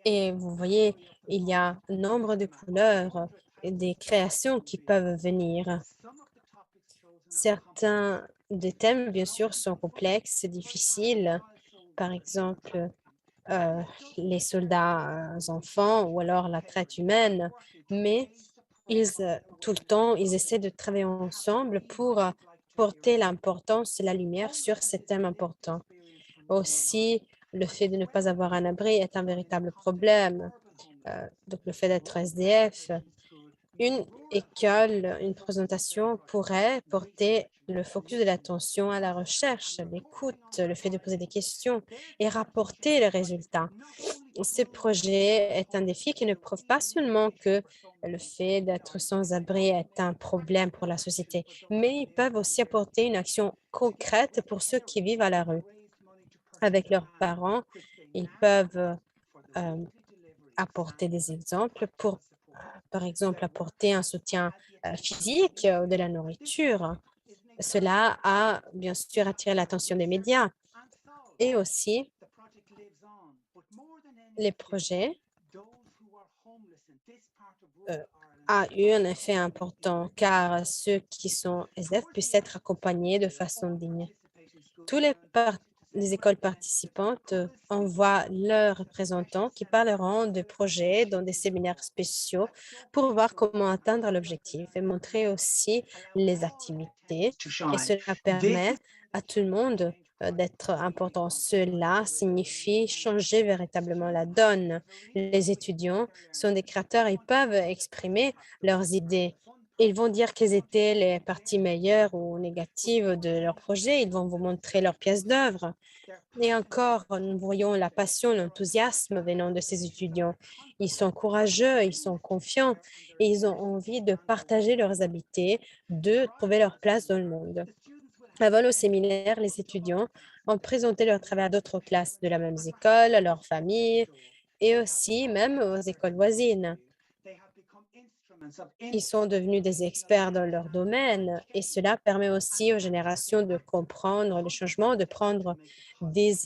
Et vous voyez, il y a un nombre de couleurs et des créations qui peuvent venir. Certains des thèmes, bien sûr, sont complexes et difficiles. Par exemple, les soldats enfants ou alors la traite humaine, mais tout le temps, ils essaient de travailler ensemble pour porter l'importance et la lumière sur ces thèmes importants. Aussi, le fait de ne pas avoir un abri est un véritable problème. Donc, le fait d'être SDF, une école, une présentation pourrait porter le focus de l'attention à la recherche, l'écoute, le fait de poser des questions et rapporter les résultats. Ce projet est un défi qui ne prouve pas seulement que le fait d'être sans abri est un problème pour la société, mais ils peuvent aussi apporter une action concrète pour ceux qui vivent à la rue. Avec leurs parents, ils peuvent apporter des exemples pour, par exemple, apporter un soutien physique ou de la nourriture. Cela a bien sûr attiré l'attention des médias et aussi les projets a eu un effet important car ceux qui sont SDF puissent être accompagnés de façon digne. Tous les les écoles participantes envoient leurs représentants qui parleront de projets dans des séminaires spéciaux pour voir comment atteindre l'objectif et montrer aussi les activités. Et cela permet à tout le monde d'être important. Cela signifie changer véritablement la donne. Les étudiants sont des créateurs, ils peuvent exprimer leurs idées. Ils vont dire quelles étaient les parties meilleures ou négatives de leur projet. Ils vont vous montrer leurs pièces d'œuvre. Et encore, nous voyons la passion, l'enthousiasme venant de ces étudiants. Ils sont courageux, ils sont confiants et ils ont envie de partager leurs habiletés, de trouver leur place dans le monde. Avant le séminaire, les étudiants ont présenté leur travail à d'autres classes de la même école, à leurs familles et aussi même aux écoles voisines. Ils sont devenus des experts dans leur domaine et cela permet aussi aux générations de comprendre le changement, de prendre des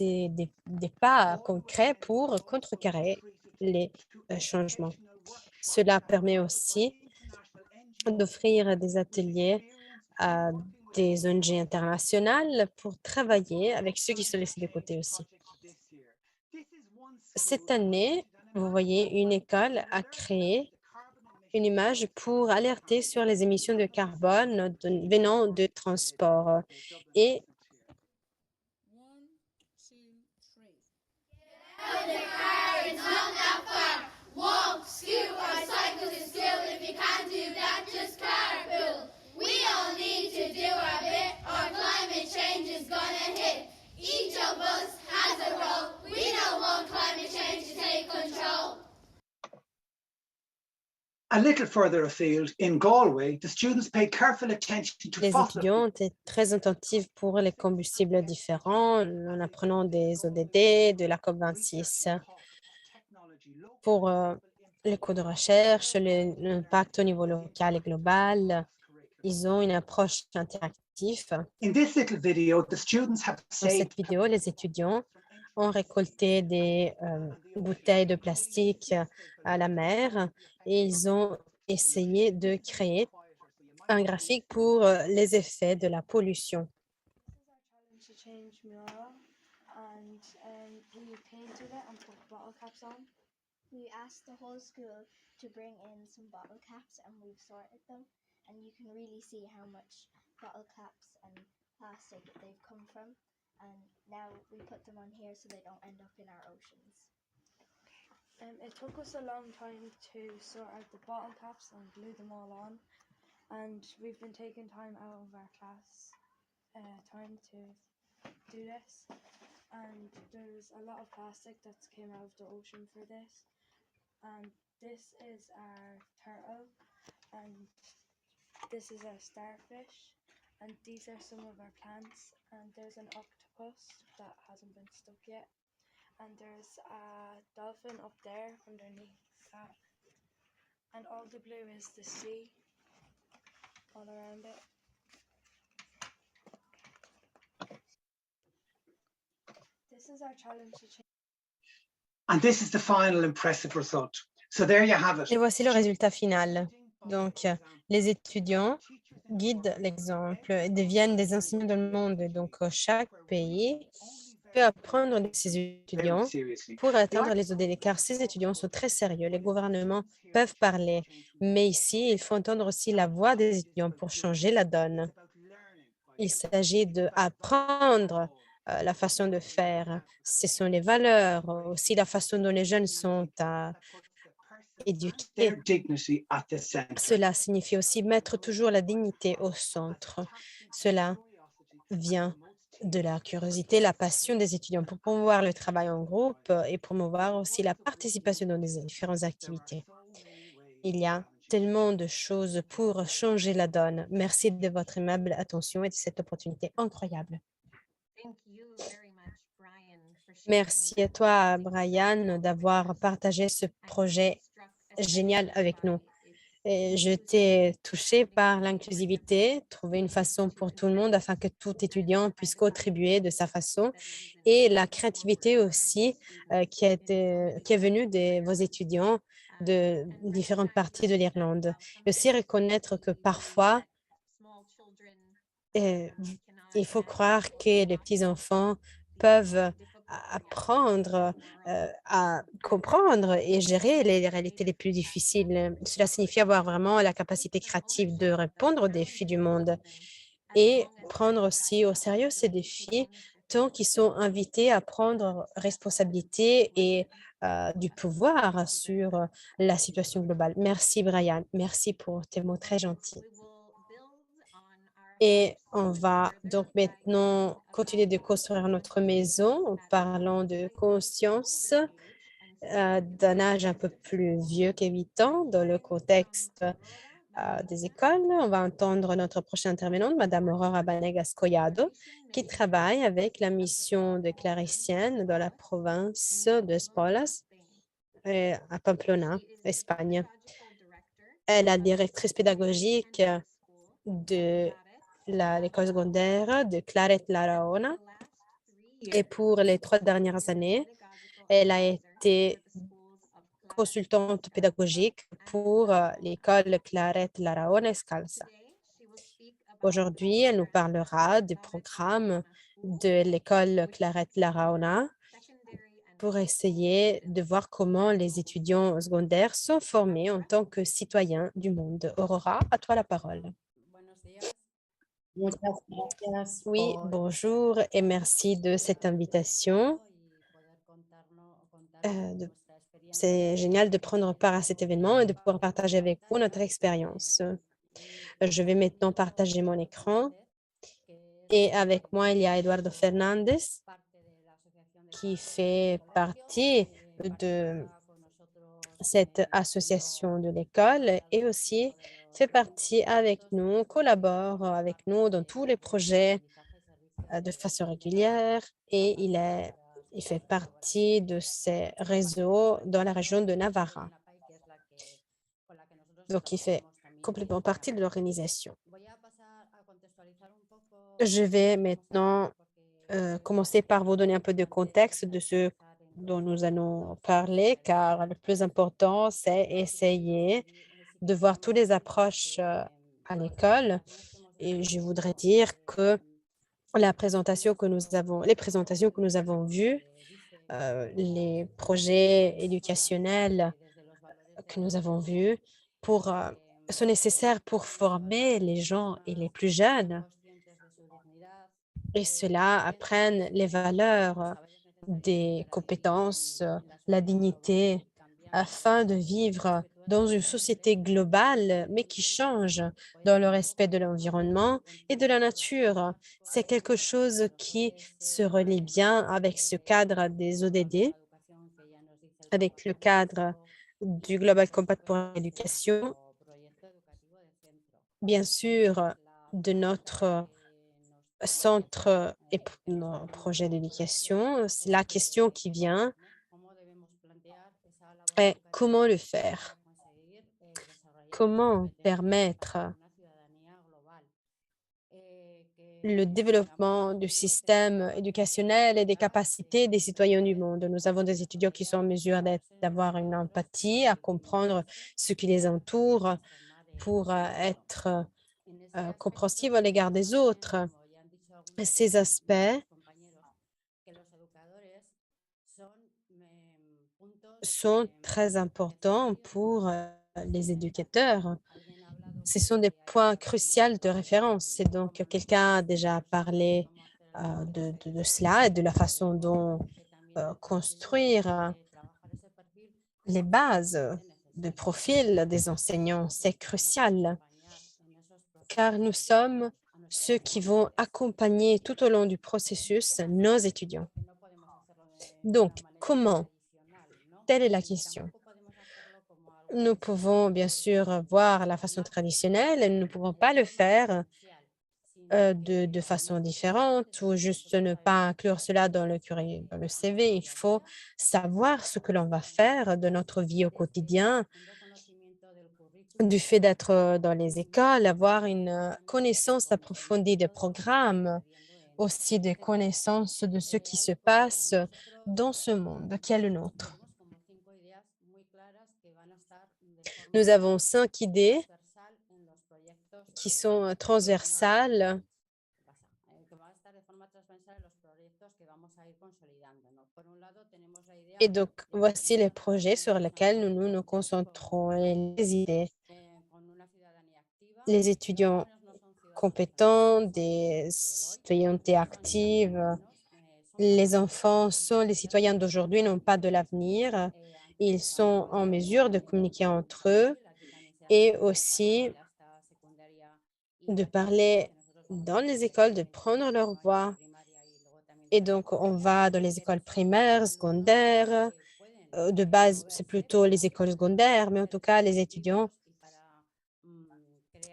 pas concrets pour contrecarrer les changements. Cela permet aussi d'offrir des ateliers à des ONG internationales pour travailler avec ceux qui sont laissés de côté aussi. Cette année, vous voyez, une école a créé une image pour alerter sur les émissions de carbone venant de transport. Et Walk, scoot, or cycle to school. If you can't do that, just carpool. We all need to do our bit, or climate change is gonna hit. Each of us has a role. We don't want climate change to take control. A little further afield, in Galway, the students paid careful attention to les fossil étudiants étaient très attentifs pour les combustibles différents en apprenant des ODD, de la COP26. Pour les cours de recherche, l'impact au niveau local et global, ils ont une approche interactive. In this little video, the students have Dans cette saved vidéo, les étudiants ont récolté des bouteilles de plastique à la mer et ils ont essayé de créer un graphique pour les effets de la pollution. To change mural and we painted it and put bottle caps on. We asked the whole school to bring in some bottle caps and we've sorted them, and you can really see how much bottle caps and plastic they've come from, and now we put them on here so they don't end up in our oceans. It took us a long time to sort out the bottle caps and glue them all on, and we've been taking time out of our class time to do this, and there's a lot of plastic that's came out of the ocean for this, and this is our turtle, and this is our starfish, and these are some of our plants, and there's an octopus that hasn't been stuck yet, and there's a dolphin up there underneath that, and all the blue is the sea all around it. This is our challenge to change. and this is the final impressive result. So there you have it. Et voici le résultat final. Donc, les étudiants guident l'exemple et deviennent des enseignants dans le monde. Donc, chaque pays peut apprendre de ses étudiants pour atteindre les ODD, car ces étudiants sont très sérieux. Les gouvernements peuvent parler, mais ici, il faut entendre aussi la voix des étudiants pour changer la donne. Il s'agit d'apprendre la façon de faire. Ce sont les valeurs, aussi la façon dont les jeunes sont éduqués. Their dignity at the center. Cela signifie aussi mettre toujours la dignité au centre. Cela vient de la curiosité, la passion des étudiants pour promouvoir le travail en groupe et promouvoir aussi la participation dans les différentes activités. Il y a tellement de choses pour changer la donne. Merci de votre aimable attention et de cette opportunité incroyable. Merci à toi, Brian, d'avoir partagé ce projet génial avec nous. Et je t'ai touchée par l'inclusivité, trouver une façon pour tout le monde afin que tout étudiant puisse contribuer de sa façon, et la créativité aussi qui est venue de vos étudiants de différentes parties de l'Irlande. Et aussi reconnaître que parfois, il faut croire que les petits-enfants peuvent apprendre à comprendre et gérer les réalités les plus difficiles. Cela signifie avoir vraiment la capacité créative de répondre aux défis du monde et prendre aussi au sérieux ces défis tant qu'ils sont invités à prendre responsabilité et du pouvoir sur la situation globale. Merci, Brian. Merci pour tes mots très gentils. Et on va donc maintenant continuer de construire notre maison en parlant de conscience d'un âge un peu plus vieux que 8 ans dans le contexte des écoles. On va entendre notre prochaine intervenante, Madame Aurora Banegas Collado, qui travaille avec la mission de Claricienne dans la province de Spolas, à Pamplona, Espagne. Elle est la directrice pédagogique de l'école secondaire de Claret Larraona. Et pour les 3 dernières années, elle a été consultante pédagogique pour l'école Claret Larraona Escalsa. Aujourd'hui, elle nous parlera du programme de l'école Claret Larraona pour essayer de voir comment les étudiants secondaires sont formés en tant que citoyens du monde. Aurora, à toi la parole. Oui, bonjour et merci de cette invitation. C'est génial de prendre part à cet événement et de pouvoir partager avec vous notre expérience. Je vais maintenant partager mon écran et avec moi, il y a Eduardo Fernandez qui fait partie de cette association de l'école et aussi fait partie avec nous, collabore avec nous dans tous les projets de façon régulière et il fait partie de ces réseaux dans la région de Navarra. Donc, il fait complètement partie de l'organisation. Je vais maintenant commencer par vous donner un peu de contexte de ce dont nous allons parler, car le plus important, c'est essayer de voir toutes les approches à l'école. Et je voudrais dire que les présentations que nous avons vues, les projets éducationnels que nous avons vus sont nécessaires pour former les gens et les plus jeunes. Et cela apprenne les valeurs des compétences, la dignité, afin de vivre dans une société globale, mais qui change dans le respect de l'environnement et de la nature. C'est quelque chose qui se relie bien avec ce cadre des ODD, avec le cadre du Global Compact pour l'éducation, bien sûr, de notre centre et projet d'éducation. La question qui vient est comment le faire? Comment permettre le développement du système éducationnel et des capacités des citoyens du monde? Nous avons des étudiants qui sont en mesure d'avoir une empathie, à comprendre ce qui les entoure pour être compréhensifs à l'égard des autres. Ces aspects sont très importants pour les éducateurs. Ce sont des points cruciaux de référence. Et donc, quelqu'un a déjà parlé de cela et de la façon dont construire les bases de profil des enseignants. C'est crucial car nous sommes ceux qui vont accompagner tout au long du processus nos étudiants. Donc, comment? Telle est la question. Nous pouvons bien sûr voir la façon traditionnelle et nous ne pouvons pas le faire de façon différente ou juste ne pas inclure cela dans le CV. Il faut savoir ce que l'on va faire de notre vie au quotidien, du fait d'être dans les écoles, avoir une connaissance approfondie des programmes, aussi des connaissances de ce qui se passe dans ce monde qui est le nôtre. Nous avons 5 idées qui sont transversales Et donc, voici les projets sur lesquels nous nous concentrons et les idées. Les étudiants compétents, des citoyennetés actives. Les enfants sont les citoyens d'aujourd'hui, n'ont pas de l'avenir. Ils sont en mesure de communiquer entre eux et aussi de parler dans les écoles, de prendre leur voix. Et donc, on va dans les écoles primaires, secondaires. De base, c'est plutôt les écoles secondaires, mais en tout cas, les étudiants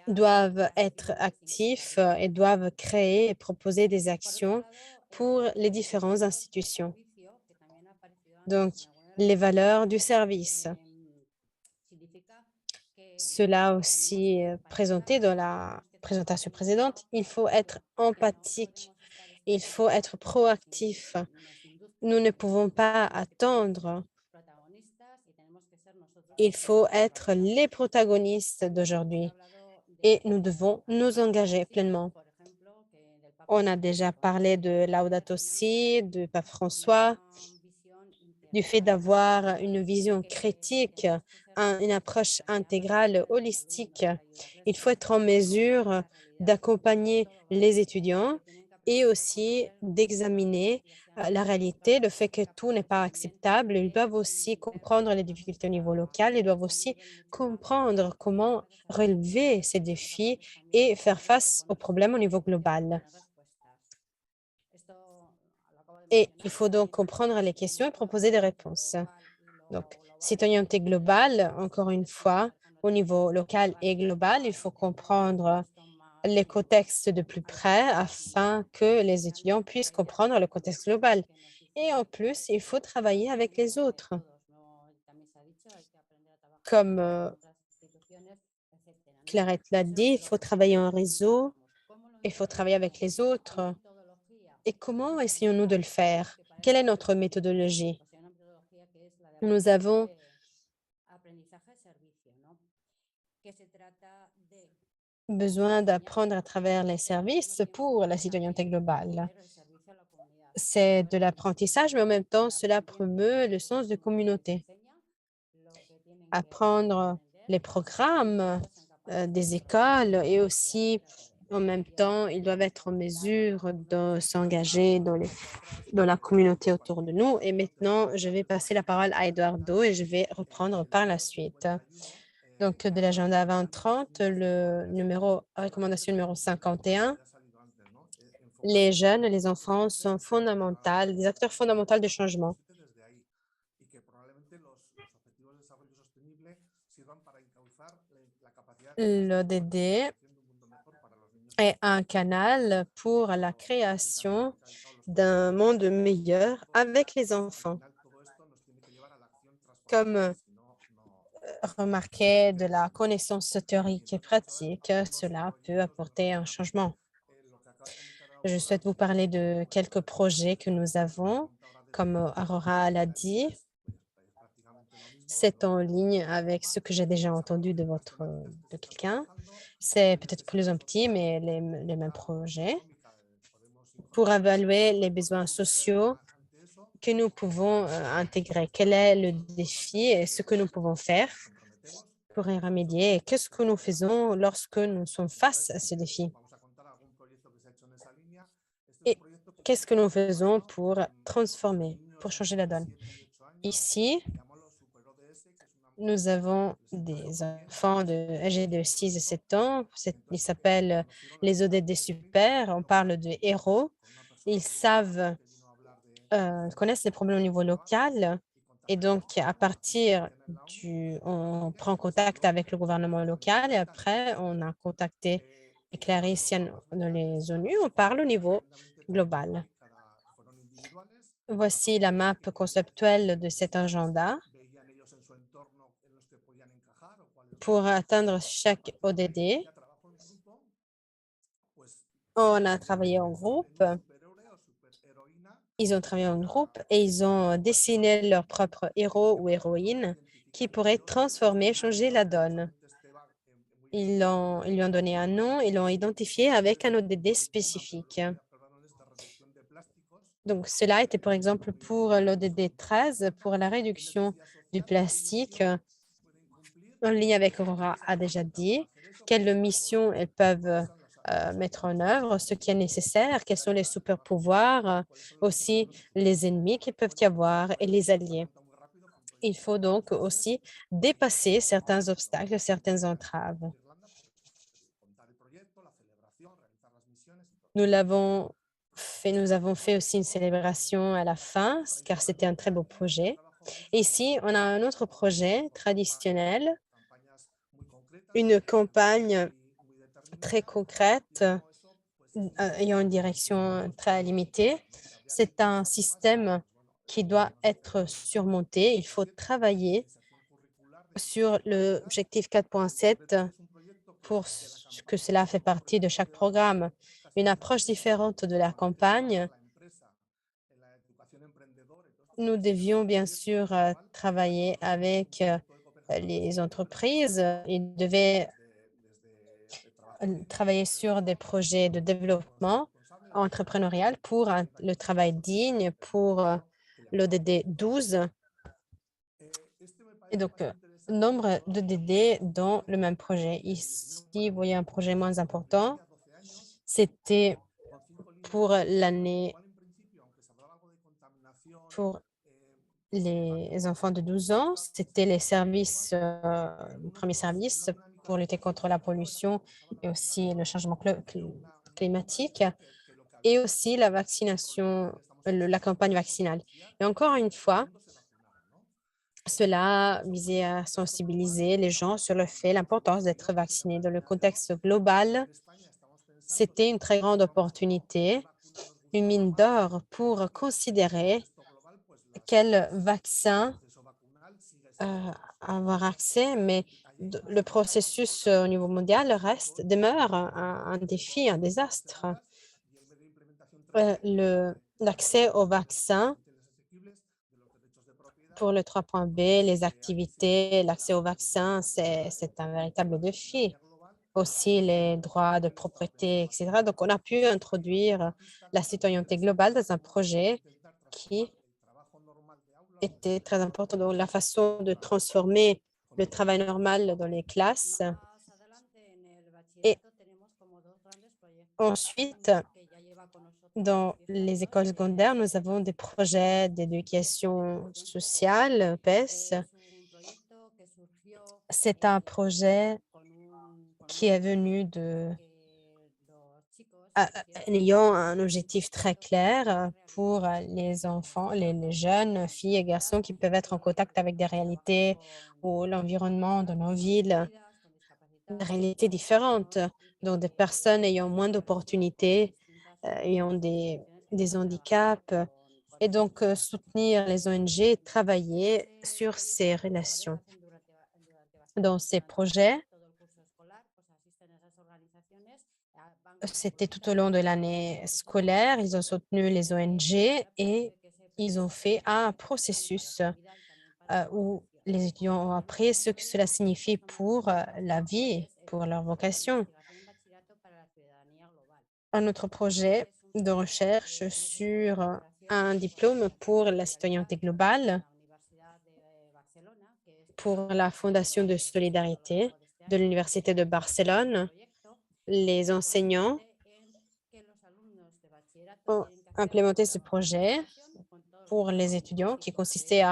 doivent être actifs et doivent créer et proposer des actions pour les différentes institutions. Donc, les valeurs du service. Cela aussi présenté dans la présentation précédente, il faut être empathique, il faut être proactif. Nous ne pouvons pas attendre. Il faut être les protagonistes d'aujourd'hui et nous devons nous engager pleinement. On a déjà parlé de Laudato Si, de Pape François, du fait d'avoir une vision critique, une approche intégrale, holistique. Il faut être en mesure d'accompagner les étudiants et aussi d'examiner la réalité, le fait que tout n'est pas acceptable. Ils doivent aussi comprendre les difficultés au niveau local. Ils doivent aussi comprendre comment relever ces défis et faire face aux problèmes au niveau global. Et il faut donc comprendre les questions et proposer des réponses. Donc, citoyenneté globale, encore une fois, au niveau local et global, il faut comprendre les contextes de plus près afin que les étudiants puissent comprendre le contexte global. Et en plus, il faut travailler avec les autres. Comme Clarette l'a dit, il faut travailler en réseau, il faut travailler avec les autres. Et comment essayons-nous de le faire? Quelle est notre méthodologie? Nous avons besoin d'apprendre à travers les services pour la citoyenneté globale. C'est de l'apprentissage, mais en même temps, cela promeut le sens de communauté. Apprendre les programmes des écoles et aussi, en même temps, ils doivent être en mesure de s'engager dans la communauté autour de nous. Et maintenant, je vais passer la parole à Eduardo et je vais reprendre par la suite. Donc, de l'agenda 2030, recommandation numéro 51, les jeunes, les enfants sont fondamentaux, des acteurs fondamentaux de changement. L'ODD est un canal pour la création d'un monde meilleur avec les enfants. Comme remarquer de la connaissance théorique et pratique, cela peut apporter un changement. Je souhaite vous parler de quelques projets que nous avons, comme Aurora l'a dit. C'est en ligne avec ce que j'ai déjà entendu de quelqu'un. C'est peut-être plus un petit, mais les mêmes projets pour évaluer les besoins sociaux que nous pouvons intégrer. Quel est le défi et ce que nous pouvons faire pour y remédier et qu'est-ce que nous faisons lorsque nous sommes face à ce défi? Et qu'est-ce que nous faisons pour transformer, pour changer la donne? Ici, nous avons des enfants âgés de 6 et 7 ans. Ils s'appellent les ODD Super. On parle de héros. Ils connaissent les problèmes au niveau local. Et donc, on prend contact avec le gouvernement local et après, on a contacté Clarisse dans les ONU. On parle au niveau global. Voici la map conceptuelle de cet agenda. Pour atteindre chaque ODD, on a travaillé en groupe. Ils ont travaillé en groupe et ils ont dessiné leur propre héros ou héroïne qui pourrait transformer, changer la donne. Ils lui ont donné un nom, ils l'ont identifié avec un ODD spécifique. Donc, cela était par exemple pour l'ODD 13, pour la réduction du plastique. En ligne avec Aurora a déjà dit quelles missions elles peuvent mettre en œuvre, ce qui est nécessaire, quels sont les super pouvoirs, aussi les ennemis qu'il peuvent y avoir et les alliés. Il faut donc aussi dépasser certains obstacles, certaines entraves. Nous avons fait aussi une célébration à la fin, car c'était un très beau projet. Et ici, on a un autre projet traditionnel, une campagne très concrète, ayant une direction très limitée. C'est un système qui doit être surmonté. Il faut travailler sur l'objectif 4.7 pour que cela fait partie de chaque programme. Une approche différente de la campagne. Nous devions bien sûr travailler avec les entreprises. Ils devaient travailler sur des projets de développement entrepreneurial pour le travail digne, pour l'ODD 12. Et donc, nombre d'ODD dans le même projet. Ici, vous voyez un projet moins important. C'était pour l'année, pour les enfants de 12 ans. C'était les services, le premier service pour lutter contre la pollution et aussi le changement climatique et aussi la vaccination, la campagne vaccinale. Et encore une fois, cela visait à sensibiliser les gens sur le fait, l'importance d'être vacciné. Dans le contexte global, c'était une très grande opportunité, une mine d'or pour considérer quel vaccin avoir accès, mais le processus au niveau mondial demeure un défi, un désastre. L'accès au vaccin pour le 3.B, les activités, l'accès au vaccin, c'est un véritable défi. Aussi les droits de propriété, etc. Donc, on a pu introduire la citoyenneté globale dans un projet qui était très important dans la façon de transformer le travail normal dans les classes. Et ensuite, dans les écoles secondaires, nous avons des projets d'éducation sociale, PES. C'est un projet qui est venu ayant un objectif très clair pour les enfants, les jeunes filles et garçons qui peuvent être en contact avec des réalités ou l'environnement de nos villes, des réalités différentes, donc des personnes ayant moins d'opportunités, ayant des handicaps, et donc soutenir les ONG et travailler sur ces relations. Dans ces projets, c'était tout au long de l'année scolaire. Ils ont soutenu les ONG et ils ont fait un processus où les étudiants ont appris ce que cela signifie pour la vie, pour leur vocation. Un autre projet de recherche sur un diplôme pour la citoyenneté globale pour la Fondation de solidarité de l'Université de Barcelone. Les enseignants ont implémenté ce projet pour les étudiants qui consistait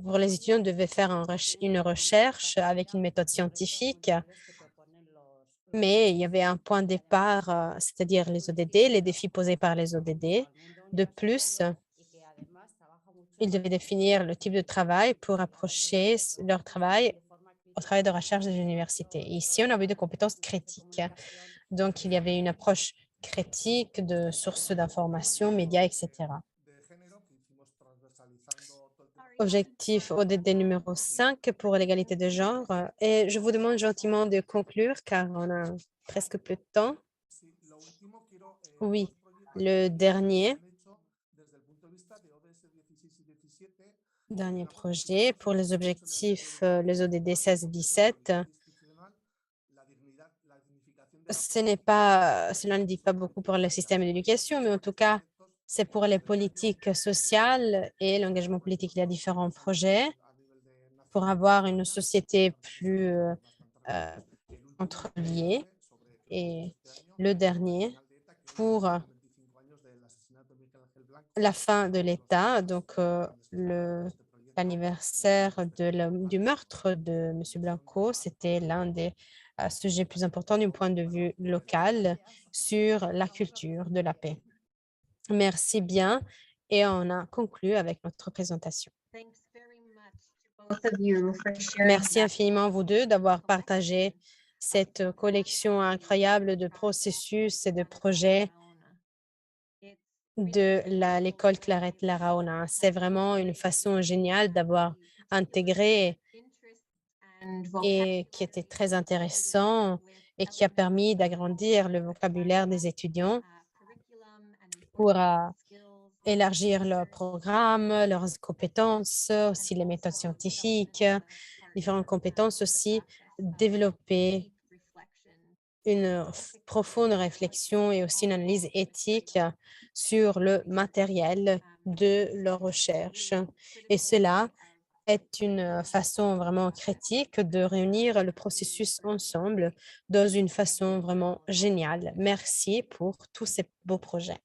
pour les étudiants devaient faire une recherche avec une méthode scientifique, mais il y avait un point de départ, c'est-à-dire les ODD, les défis posés par les ODD. De plus, ils devaient définir le type de travail pour approcher leur travail au travail de recherche des universités. Ici, on a vu des compétences critiques. Donc, il y avait une approche critique de sources d'informations, médias, etc. Objectif ODD numéro 5 pour l'égalité de genre. Et je vous demande gentiment de conclure car on a presque peu de temps. Oui, le dernier projet pour les objectifs, les ODD 16 et 17. Cela ne dit pas beaucoup pour le système d'éducation, mais en tout cas, C'est pour les politiques sociales et l'engagement politique. Il y a différents projets pour avoir une société plus entreliée. Et le dernier, pour la fin de l'État, donc l'anniversaire du meurtre de M. Blanco, c'était l'un des sujets plus importants du point de vue local sur la culture de la paix. Merci bien et on a conclu avec notre présentation. Merci infiniment vous deux d'avoir partagé cette collection incroyable de processus et de projets de l'école Clarette Laraona. C'est vraiment une façon géniale d'avoir intégré et qui était très intéressant et qui a permis d'agrandir le vocabulaire des étudiants pour élargir leurs programmes, leurs compétences, aussi les méthodes scientifiques, différentes compétences aussi, développer une profonde réflexion et aussi une analyse éthique sur le matériel de leur recherche. Et cela est une façon vraiment critique de réunir le processus ensemble dans une façon vraiment géniale. Merci pour tous ces beaux projets.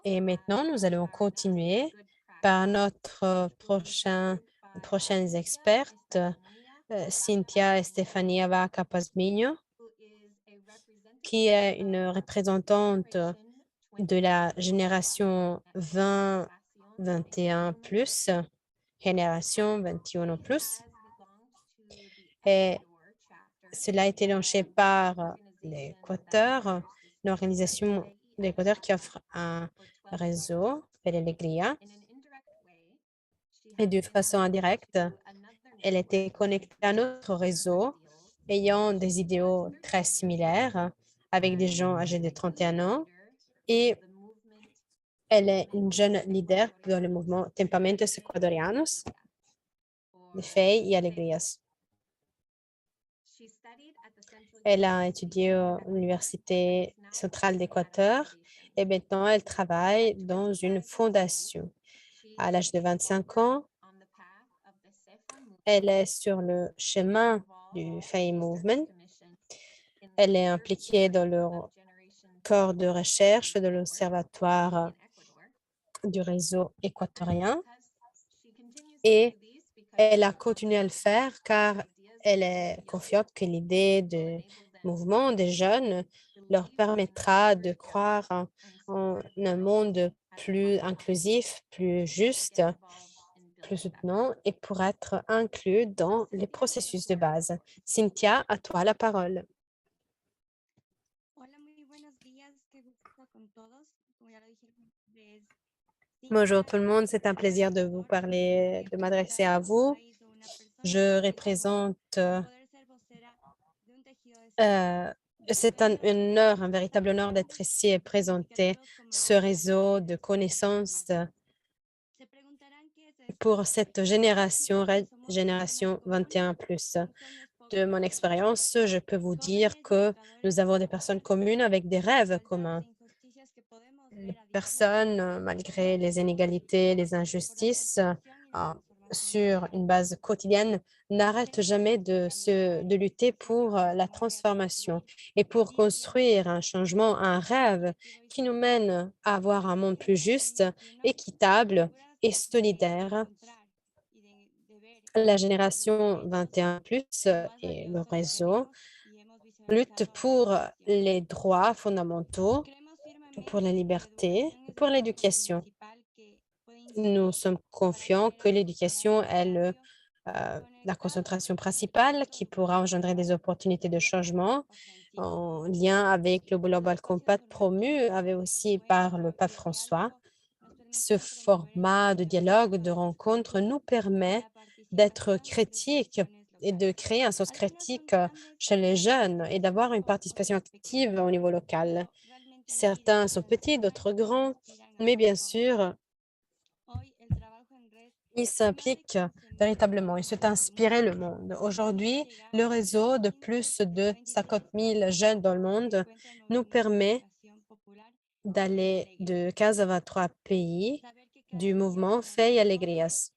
Et maintenant, nous allons continuer par notre prochaines expertes, Cynthia Estefania Vaca Pazmiño, qui est une représentante de la génération 20-21+, génération 21+. Et cela a été lancé par l'Équateur, une organisation de l'Équateur qui offre un réseau, Alegría. Et de façon indirecte, elle était connectée à notre réseau ayant des idéaux très similaires avec des gens âgés de 31 ans. Et elle est une jeune leader dans le mouvement Tempamentos Ecuadorianos de Fey y Alegrías. Elle a étudié à l'Université centrale d'Équateur et maintenant elle travaille dans une fondation. À l'âge de 25 ans, elle est sur le chemin du Fey Movement. Elle est impliquée dans le corps de recherche de l'Observatoire du réseau équatorien et elle a continué à le faire car elle est confiante que l'idée de mouvement des jeunes leur permettra de croire en un monde plus inclusif, plus juste, plus soutenant et pour être inclus dans les processus de base. Cynthia, à toi la parole. Bonjour tout le monde, c'est un plaisir de vous parler, de m'adresser à vous. Je représente, c'est un honneur, un véritable honneur d'être ici et présenter ce réseau de connaissances pour cette génération 21+. De mon expérience, je peux vous dire que nous avons des personnes communes avec des rêves communs. Les personnes, malgré les inégalités, les injustices, sur une base quotidienne, n'arrêtent jamais de lutter pour la transformation et pour construire un changement, un rêve qui nous mène à avoir un monde plus juste, équitable et solidaire. La génération 21+ et le réseau luttent pour les droits fondamentaux, pour la liberté, pour l'éducation. Nous sommes confiants que l'éducation est la concentration principale qui pourra engendrer des opportunités de changement en lien avec le Global Compact promu aussi par le pape François. Ce format de dialogue, de rencontre nous permet d'être critiques et de créer un sens critique chez les jeunes et d'avoir une participation active au niveau local. Certains sont petits, d'autres grands, mais bien sûr, ils s'impliquent véritablement. Ils souhaitent inspirer le monde. Aujourd'hui, le réseau de plus de 50 000 jeunes dans le monde nous permet d'aller de 15 à 23 pays du mouvement Fe y Alegrías,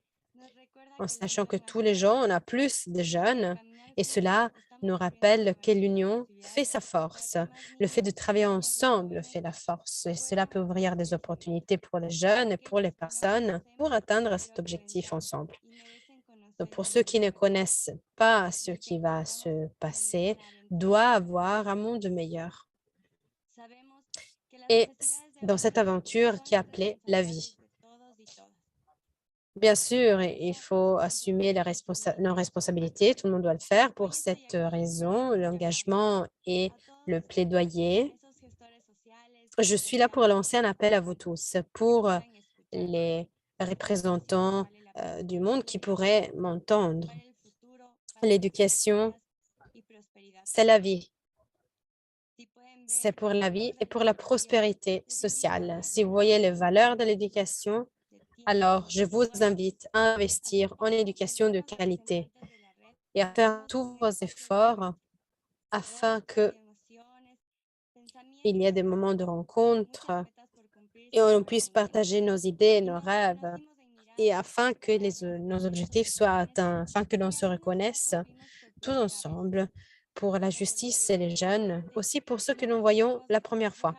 en sachant que tous les gens, on a plus de jeunes, et cela nous rappelle que l'union fait sa force. Le fait de travailler ensemble fait la force, et cela peut ouvrir des opportunités pour les jeunes et pour les personnes pour atteindre cet objectif ensemble. Donc, pour ceux qui ne connaissent pas ce qui va se passer, doivent avoir un monde meilleur. Et dans cette aventure qui est appelée la vie. Bien sûr, il faut assumer nos responsabilités, tout le monde doit le faire. Pour cette raison, l'engagement et le plaidoyer. Je suis là pour lancer un appel à vous tous, pour les représentants du monde qui pourraient m'entendre. L'éducation, c'est la vie. C'est pour la vie et pour la prospérité sociale. Si vous voyez les valeurs de l'éducation, alors je vous invite à investir en éducation de qualité et à faire tous vos efforts afin qu'il y ait des moments de rencontre et on puisse partager nos idées, nos rêves, et afin que nos objectifs soient atteints, afin que l'on se reconnaisse tous ensemble pour la justice et les jeunes, aussi pour ceux que nous voyons la première fois.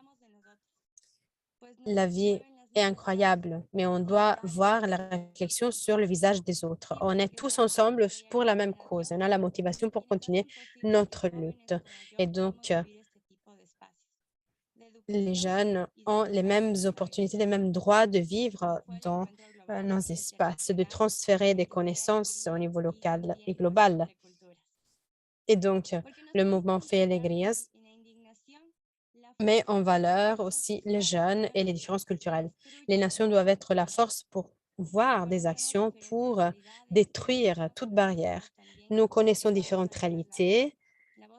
La vie est incroyable, mais on doit voir la réflexion sur le visage des autres. On est tous ensemble pour la même cause. On a la motivation pour continuer notre lutte. Et donc, les jeunes ont les mêmes opportunités, les mêmes droits de vivre dans nos espaces, de transférer des connaissances au niveau local et global. Et donc, le mouvement Fe y Alegrías met en valeur aussi les jeunes et les différences culturelles. Les nations doivent être la force pour voir des actions pour détruire toute barrière. Nous connaissons différentes réalités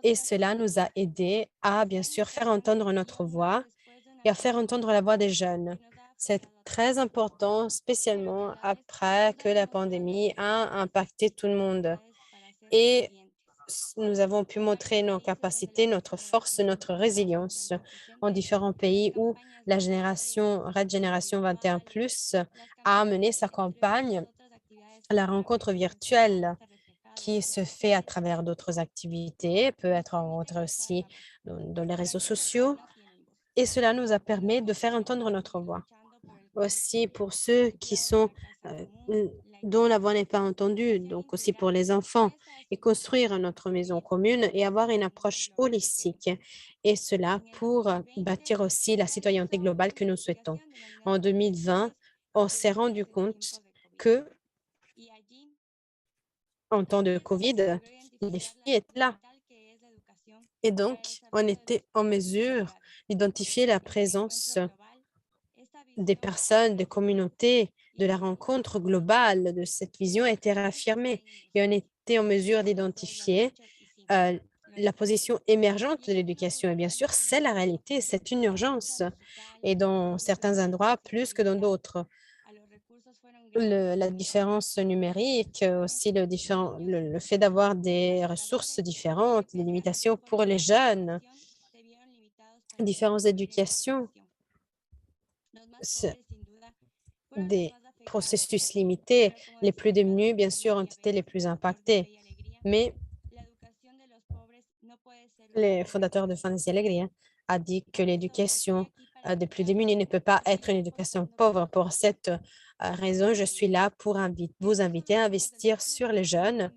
et cela nous a aidés à, bien sûr, faire entendre notre voix et à faire entendre la voix des jeunes. C'est très important, spécialement après que la pandémie a impacté tout le monde. Et nous avons pu montrer nos capacités, notre force, notre résilience en différents pays où la Red Génération 21+ a mené sa campagne, la rencontre virtuelle qui se fait à travers d'autres activités, peut être rencontrée aussi dans les réseaux sociaux. Et cela nous a permis de faire entendre notre voix. Aussi pour ceux qui sont dont la voix n'est pas entendue, donc aussi pour les enfants, et construire notre maison commune et avoir une approche holistique, et cela pour bâtir aussi la citoyenneté globale que nous souhaitons. En 2020, on s'est rendu compte que, en temps de COVID, les défis étaient là. Et donc, on était en mesure d'identifier la présence des personnes, des communautés, de la rencontre globale, de cette vision a été réaffirmée et on était en mesure d'identifier la position émergente de l'éducation. Et bien sûr, c'est la réalité, c'est une urgence et dans certains endroits plus que dans d'autres. La différence numérique, aussi le fait d'avoir des ressources différentes, des limitations pour les jeunes, différences d'éducation, des processus limités. Les plus démunis, bien sûr, ont été les plus impactés. Mais le fondateur de Fantasy Alegría a dit que l'éducation des plus démunis ne peut pas être une éducation pauvre. Pour cette raison, je suis là pour vous inviter à investir sur les jeunes.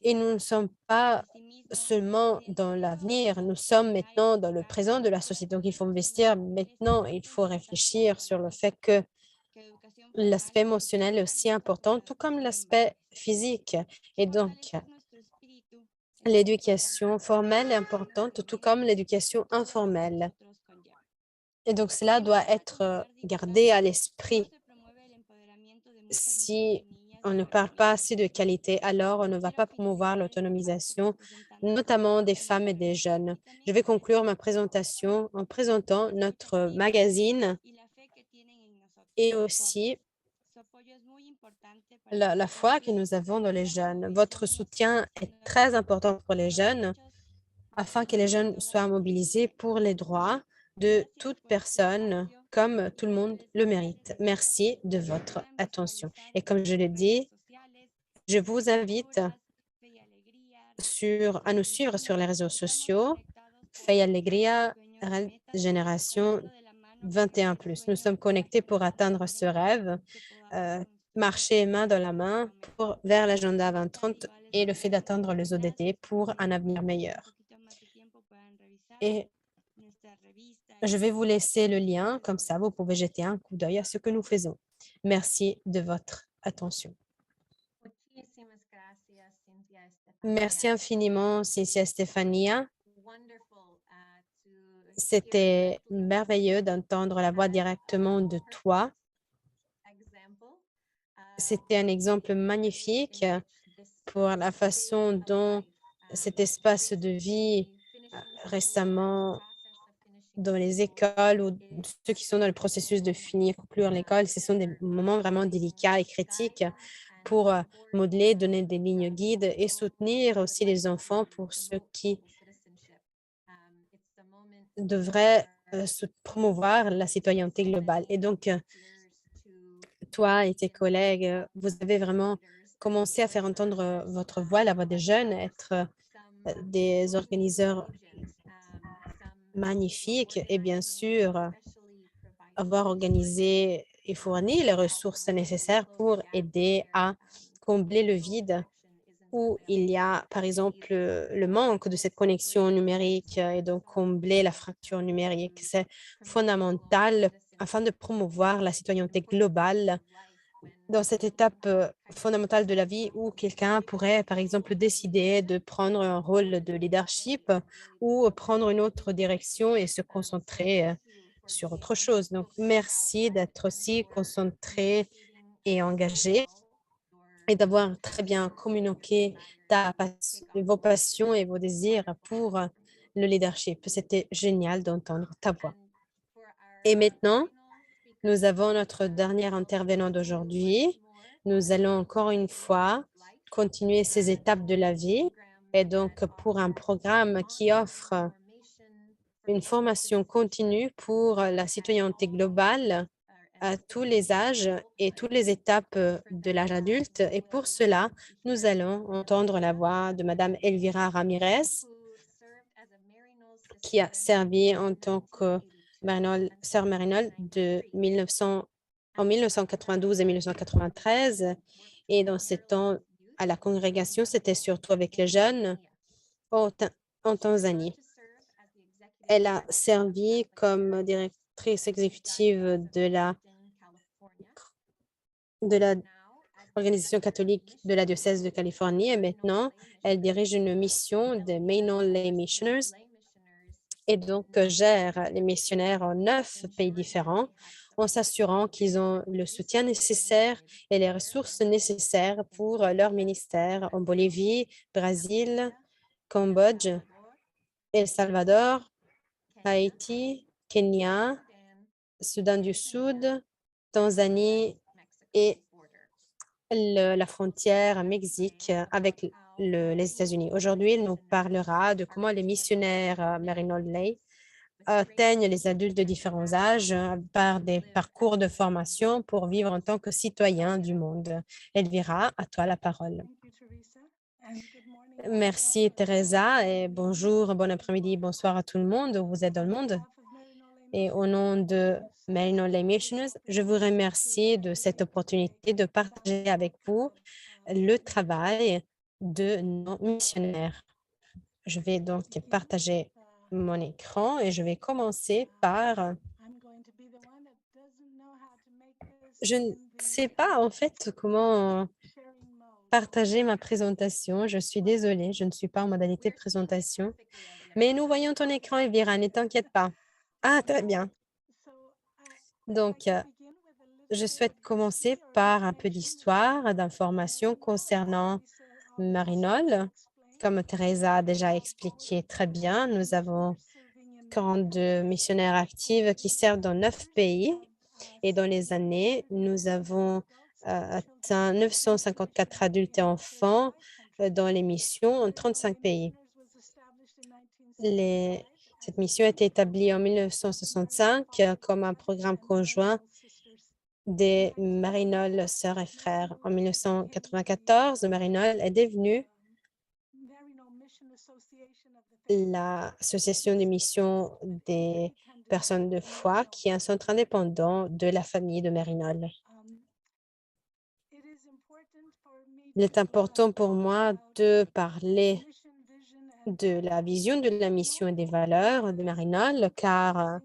Et nous ne sommes pas seulement dans l'avenir, nous sommes maintenant dans le présent de la société. Donc, il faut investir maintenant. Il faut réfléchir sur le fait que l'aspect émotionnel est aussi important, tout comme l'aspect physique. Et donc, l'éducation formelle est importante, tout comme l'éducation informelle. Et donc, cela doit être gardé à l'esprit. Si on ne parle pas assez de qualité, alors on ne va pas promouvoir l'autonomisation, notamment des femmes et des jeunes. Je vais conclure ma présentation en présentant notre magazine et aussi la foi que nous avons dans les jeunes. Votre soutien est très important pour les jeunes afin que les jeunes soient mobilisés pour les droits de toute personne comme tout le monde le mérite. Merci de votre attention. Et comme je l'ai dit, je vous invite à nous suivre sur les réseaux sociaux, Fe y Alegría, Génération 21+. Nous sommes connectés pour atteindre ce rêve, marcher main dans la main vers l'agenda 2030 et le fait d'atteindre les ODD pour un avenir meilleur. Et je vais vous laisser le lien, comme ça vous pouvez jeter un coup d'œil à ce que nous faisons. Merci de votre attention. Merci infiniment, Cynthia Stefania. C'était merveilleux d'entendre la voix directement de toi. C'était un exemple magnifique pour la façon dont cet espace de vie récemment dans les écoles ou ceux qui sont dans le processus de conclure l'école, ce sont des moments vraiment délicats et critiques pour modeler, donner des lignes guides et soutenir aussi les enfants pour ceux qui devraient promouvoir la citoyenneté globale. Et donc, toi et tes collègues, vous avez vraiment commencé à faire entendre votre voix, la voix des jeunes, être des organiseurs magnifiques et bien sûr, avoir organisé et fourni les ressources nécessaires pour aider à combler le vide où il y a, par exemple, le manque de cette connexion numérique et donc combler la fracture numérique. C'est fondamental afin de promouvoir la citoyenneté globale dans cette étape fondamentale de la vie où quelqu'un pourrait, par exemple, décider de prendre un rôle de leadership ou prendre une autre direction et se concentrer sur autre chose. Donc, merci d'être aussi concentré et engagé et d'avoir très bien communiqué vos passions et vos désirs pour le leadership. C'était génial d'entendre ta voix. Et maintenant, nous avons notre dernier intervenant d'aujourd'hui. Nous allons encore une fois continuer ces étapes de la vie et donc pour un programme qui offre une formation continue pour la citoyenneté globale à tous les âges et toutes les étapes de l'âge adulte. Et pour cela, nous allons entendre la voix de Madame Elvira Ramirez, qui a servi en tant que sœur Marinol en 1992 et 1993. Et dans ces temps à la congrégation, c'était surtout avec les jeunes en Tanzanie. Elle a servi comme directrice exécutive de l'organisation catholique de la diocèse de Californie et maintenant, elle dirige une mission des Mainland Lay Missioners et donc gère les missionnaires en 9 pays différents en s'assurant qu'ils ont le soutien nécessaire et les ressources nécessaires pour leur ministère en Bolivie, Brésil, Cambodge, El Salvador, Haïti, Kenya, Soudan du Sud, Tanzanie et la frontière Mexique avec les États-Unis. Aujourd'hui, il nous parlera de comment les missionnaires Maryknoll Lay atteignent les adultes de différents âges par des parcours de formation pour vivre en tant que citoyens du monde. Elvira, à toi la parole. Merci, Teresa, et bonjour, bon après-midi, bonsoir à tout le monde, où vous êtes dans le monde. Et au nom de Maryknoll Lay Missioners, je vous remercie de cette opportunité de partager avec vous le travail de nos missionnaires. Je vais donc partager mon écran et je vais commencer par... Je ne sais pas en fait comment partager ma présentation. Je suis désolée, je ne suis pas en modalité présentation. Mais nous voyons ton écran, Elvira, ne t'inquiète pas. Ah, très bien. Donc, je souhaite commencer par un peu d'histoire, d'informations concernant Maryknoll. Comme Teresa a déjà expliqué très bien, nous avons 42 missionnaires actifs qui servent dans 9 pays. Et dans les années, nous avons atteint 954 adultes et enfants dans les missions en 35 pays. Cette mission a été établie en 1965 comme un programme conjoint des Maryknoll Sœurs et Frères. En 1994, Maryknoll est devenue l'association de mission des personnes de foi, qui est un centre indépendant de la famille de Maryknoll. Il est important pour moi de parler de la vision de la mission et des valeurs de Maryknoll, car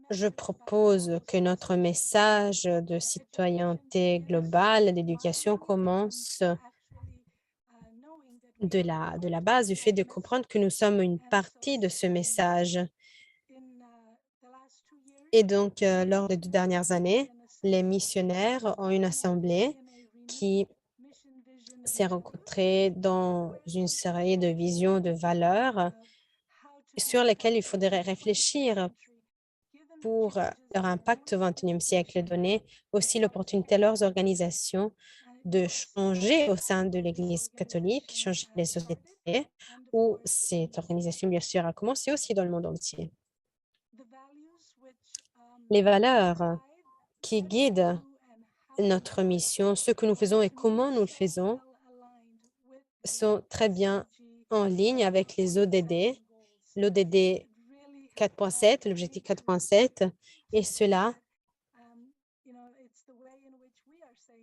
je propose que notre message de citoyenneté globale, d'éducation commence de la base, du fait de comprendre que nous sommes une partie de ce message. Et donc, lors des 2 dernières années, les missionnaires ont une assemblée qui s'est rencontrée dans une série de visions, de valeurs sur lesquelles il faudrait réfléchir pour leur impact au XXIe siècle, donner aussi l'opportunité à leurs organisations de changer au sein de l'Église catholique, changer les sociétés, où cette organisation, bien sûr, a commencé aussi dans le monde entier. Les valeurs qui guident notre mission, ce que nous faisons et comment nous le faisons, sont très bien en ligne avec les ODD, l'ODD 4.7, l'objectif 4.7, et cela,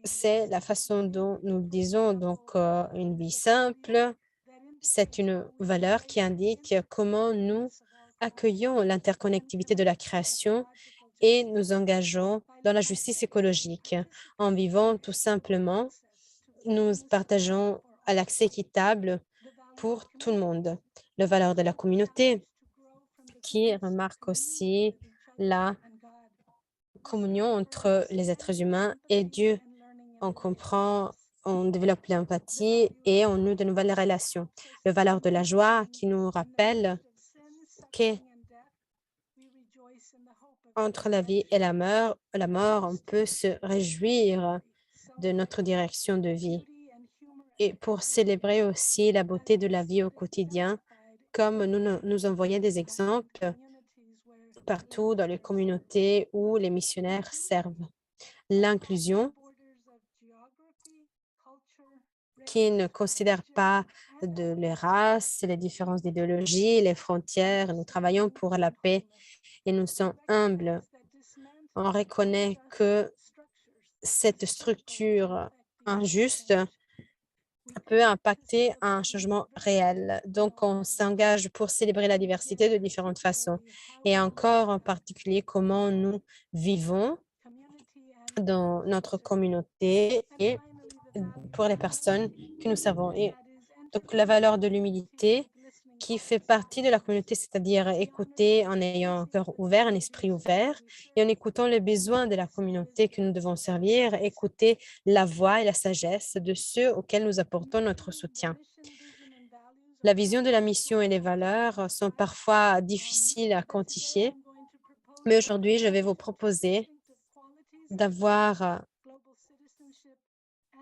c'est la façon dont nous le disons, donc une vie simple. C'est une valeur qui indique comment nous accueillons l'interconnectivité de la création et nous engageons dans la justice écologique. En vivant tout simplement, nous partageons à l'accès équitable pour tout le monde. La valeur de la communauté, qui remarque aussi la communion entre les êtres humains et Dieu. On comprend, on développe l'empathie et on noue de nouvelles relations. La valeur de la joie qui nous rappelle qu'entre la vie et la mort, on peut se réjouir de notre direction de vie. Et pour célébrer aussi la beauté de la vie au quotidien, comme nous envoyons des exemples partout dans les communautés où les missionnaires servent. L'inclusion, qui ne considère pas de les races, les différences d'idéologie, les frontières. Nous travaillons pour la paix et nous sommes humbles. On reconnaît que cette structure injuste peut impacter un changement réel. Donc, on s'engage pour célébrer la diversité de différentes façons. Et encore en particulier, comment nous vivons dans notre communauté et pour les personnes que nous servons. Et donc, la valeur de l'humilité qui fait partie de la communauté, c'est-à-dire écouter en ayant un cœur ouvert, un esprit ouvert, et en écoutant les besoins de la communauté que nous devons servir, écouter la voix et la sagesse de ceux auxquels nous apportons notre soutien. La vision de la mission et les valeurs sont parfois difficiles à quantifier, mais aujourd'hui, je vais vous proposer d'avoir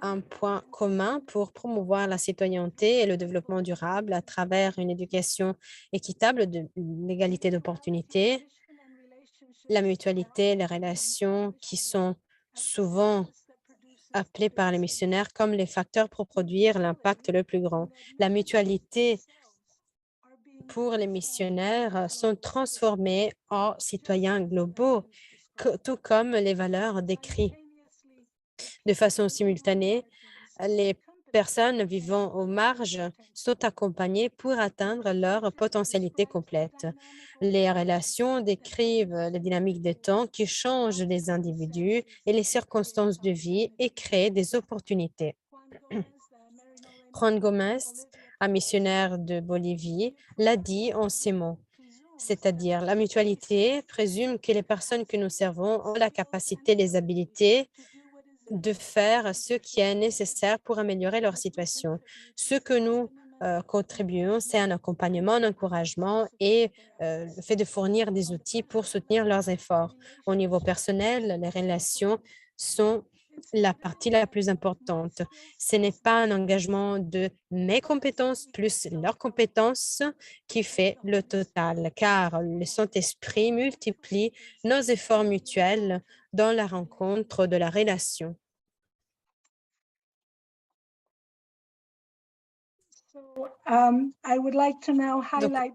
un point commun pour promouvoir la citoyenneté et le développement durable à travers une éducation équitable, de l'égalité d'opportunités, la mutualité, les relations qui sont souvent appelées par les missionnaires comme les facteurs pour produire l'impact le plus grand. La mutualité pour les missionnaires sont transformées en citoyens globaux, tout comme les valeurs décrites. De façon simultanée, les personnes vivant aux marges sont accompagnées pour atteindre leur potentialité complète. Les relations décrivent les dynamiques des temps qui changent les individus et les circonstances de vie et créent des opportunités. Juan Gomez, un missionnaire de Bolivie, l'a dit en ces mots, c'est-à-dire la mutualité présume que les personnes que nous servons ont la capacité, les habiletés de faire ce qui est nécessaire pour améliorer leur situation. Ce que nous contribuons, c'est un accompagnement, un encouragement et le fait de fournir des outils pour soutenir leurs efforts. Au niveau personnel, les relations sont la partie la plus importante. Ce n'est pas un engagement de mes compétences plus leurs compétences qui fait le total, car le Saint-Esprit multiplie nos efforts mutuels dans la rencontre de la relation. Donc,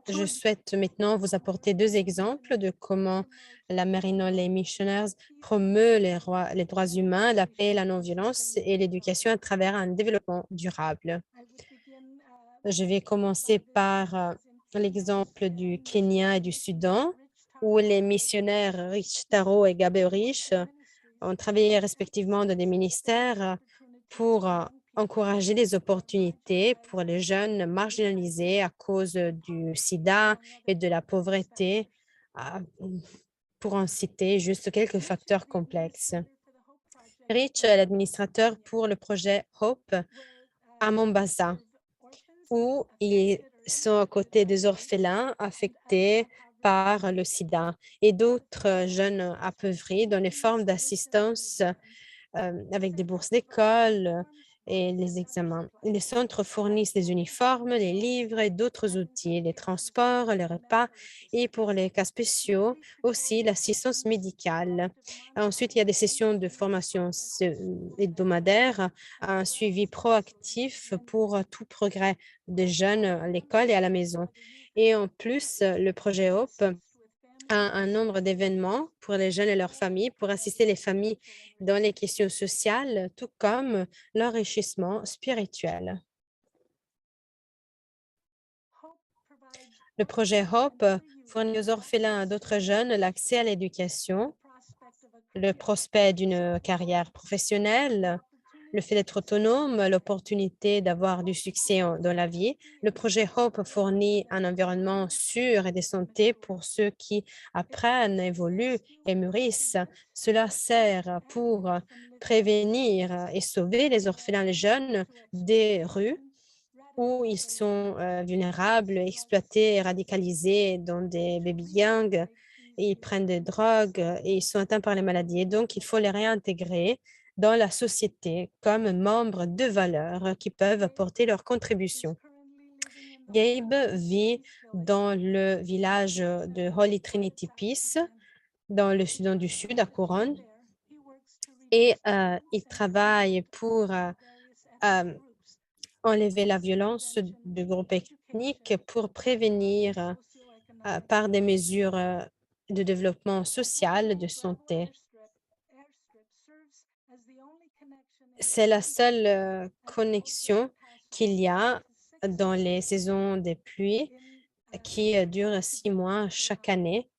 je souhaite maintenant vous apporter deux exemples de comment la Marine Lay Missioners promeut les droits humains, la paix, la non-violence et l'éducation à travers un développement durable. Je vais commencer par l'exemple du Kenya et du Soudan, où les missionnaires Rich Taro et Gabe Rich ont travaillé respectivement dans des ministères pour encourager les opportunités pour les jeunes marginalisés à cause du sida et de la pauvreté, pour en citer juste quelques facteurs complexes. Rich est l'administrateur pour le projet Hope à Mombasa, où ils sont à côté des orphelins affectés par le sida et d'autres jeunes appauvris dans les formes d'assistance avec des bourses d'école et les examens. Les centres fournissent les uniformes, les livres et d'autres outils, les transports, les repas et pour les cas spéciaux, aussi l'assistance médicale. Ensuite, il y a des sessions de formation hebdomadaires, un suivi proactif pour tout progrès des jeunes à l'école et à la maison. Et en plus, le projet Hope un nombre d'événements pour les jeunes et leurs familles, pour assister les familles dans les questions sociales, tout comme l'enrichissement spirituel. Le projet Hope fournit aux orphelins et d'autres jeunes l'accès à l'éducation, le prospect d'une carrière professionnelle, le fait d'être autonome, l'opportunité d'avoir du succès dans la vie. Le projet Hope fournit un environnement sûr et de santé pour ceux qui apprennent, évoluent et mûrissent. Cela sert pour prévenir et sauver les orphelins, les jeunes des rues où ils sont vulnérables, exploités et radicalisés dans des baby-gangs. Ils prennent des drogues et ils sont atteints par les maladies. Et donc, il faut les réintégrer dans la société comme membres de valeur qui peuvent apporter leur contribution. Gabe vit dans le village de Holy Trinity Peace, dans le Soudan du Sud, à Couronne, et il travaille pour enlever la violence du groupe ethnique pour prévenir par des mesures de développement social, de santé. C'est la seule connexion qu'il y a dans les saisons des pluies qui durent 6 mois chaque année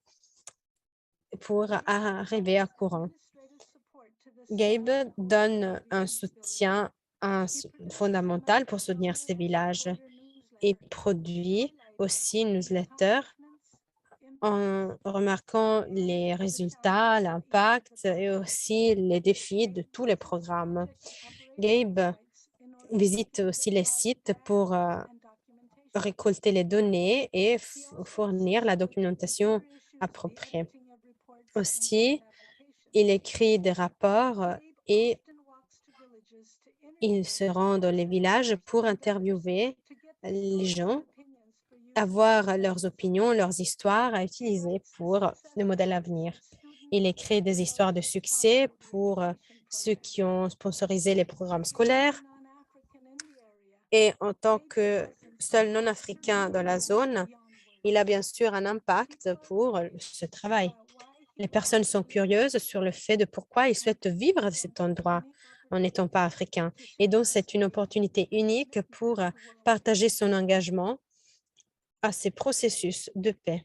pour arriver à courant. Gabe donne un soutien fondamental pour soutenir ces villages et produit aussi une newsletter en remarquant les résultats, l'impact et aussi les défis de tous les programmes. Gabe visite aussi les sites pour récolter les données et fournir la documentation appropriée. Aussi, il écrit des rapports et il se rend dans les villages pour interviewer les gens, avoir leurs opinions, leurs histoires à utiliser pour le modèle à venir. Il écrit des histoires de succès pour ceux qui ont sponsorisé les programmes scolaires. Et en tant que seul non-africain dans la zone, il a bien sûr un impact pour ce travail. Les personnes sont curieuses sur le fait de pourquoi ils souhaitent vivre à cet endroit en n'étant pas africains. Et donc, c'est une opportunité unique pour partager son engagement à ces processus de paix.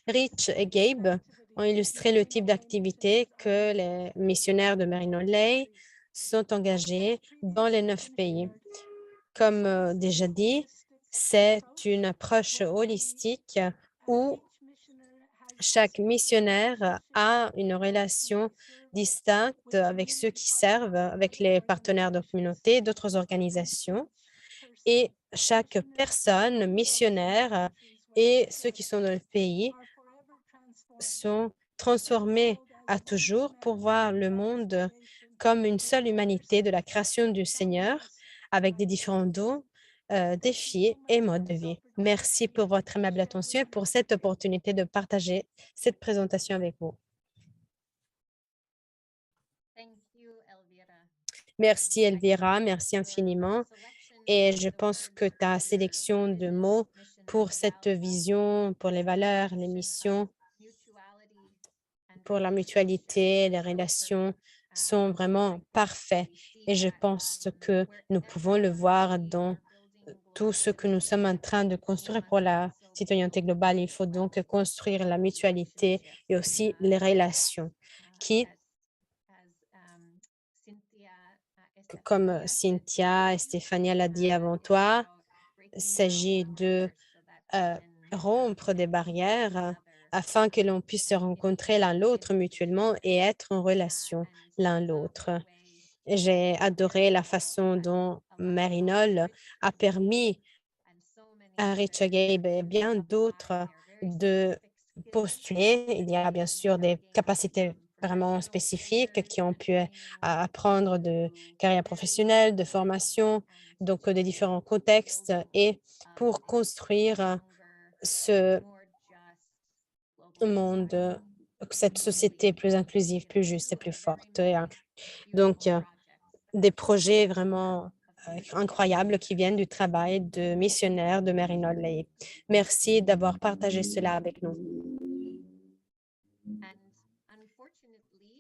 Rich et Gabe ont illustré le type d'activité que les missionnaires de Marine Lay sont engagés dans les 9 pays. Comme déjà dit, c'est une approche holistique où chaque missionnaire a une relation distincte avec ceux qui servent, avec les partenaires de la communauté, d'autres organisations. Et chaque personne missionnaire et ceux qui sont dans le pays sont transformés à toujours pour voir le monde comme une seule humanité de la création du Seigneur avec des différents dons, défis et modes de vie. Merci pour votre aimable attention et pour cette opportunité de partager cette présentation avec vous. Merci Elvira, merci infiniment. Et je pense que ta sélection de mots pour cette vision, pour les valeurs, les missions, pour la mutualité, les relations sont vraiment parfaits. Et je pense que nous pouvons le voir dans tout ce que nous sommes en train de construire pour la citoyenneté globale. Il faut donc construire la mutualité et aussi les relations qui, comme Cynthia et Stéphanie l'a dit avant toi, il s'agit de rompre des barrières afin que l'on puisse se rencontrer l'un l'autre mutuellement et être en relation l'un l'autre. J'ai adoré la façon dont Marinol a permis à Richard Gabe et bien d'autres de postuler. Il y a bien sûr des capacités vraiment spécifiques qui ont pu apprendre de carrière professionnelle, de formation, donc des différents contextes et pour construire ce monde, cette société plus inclusive, plus juste et plus forte. Donc, des projets vraiment incroyables qui viennent du travail de missionnaires de Marine Lay. Merci d'avoir partagé cela avec nous.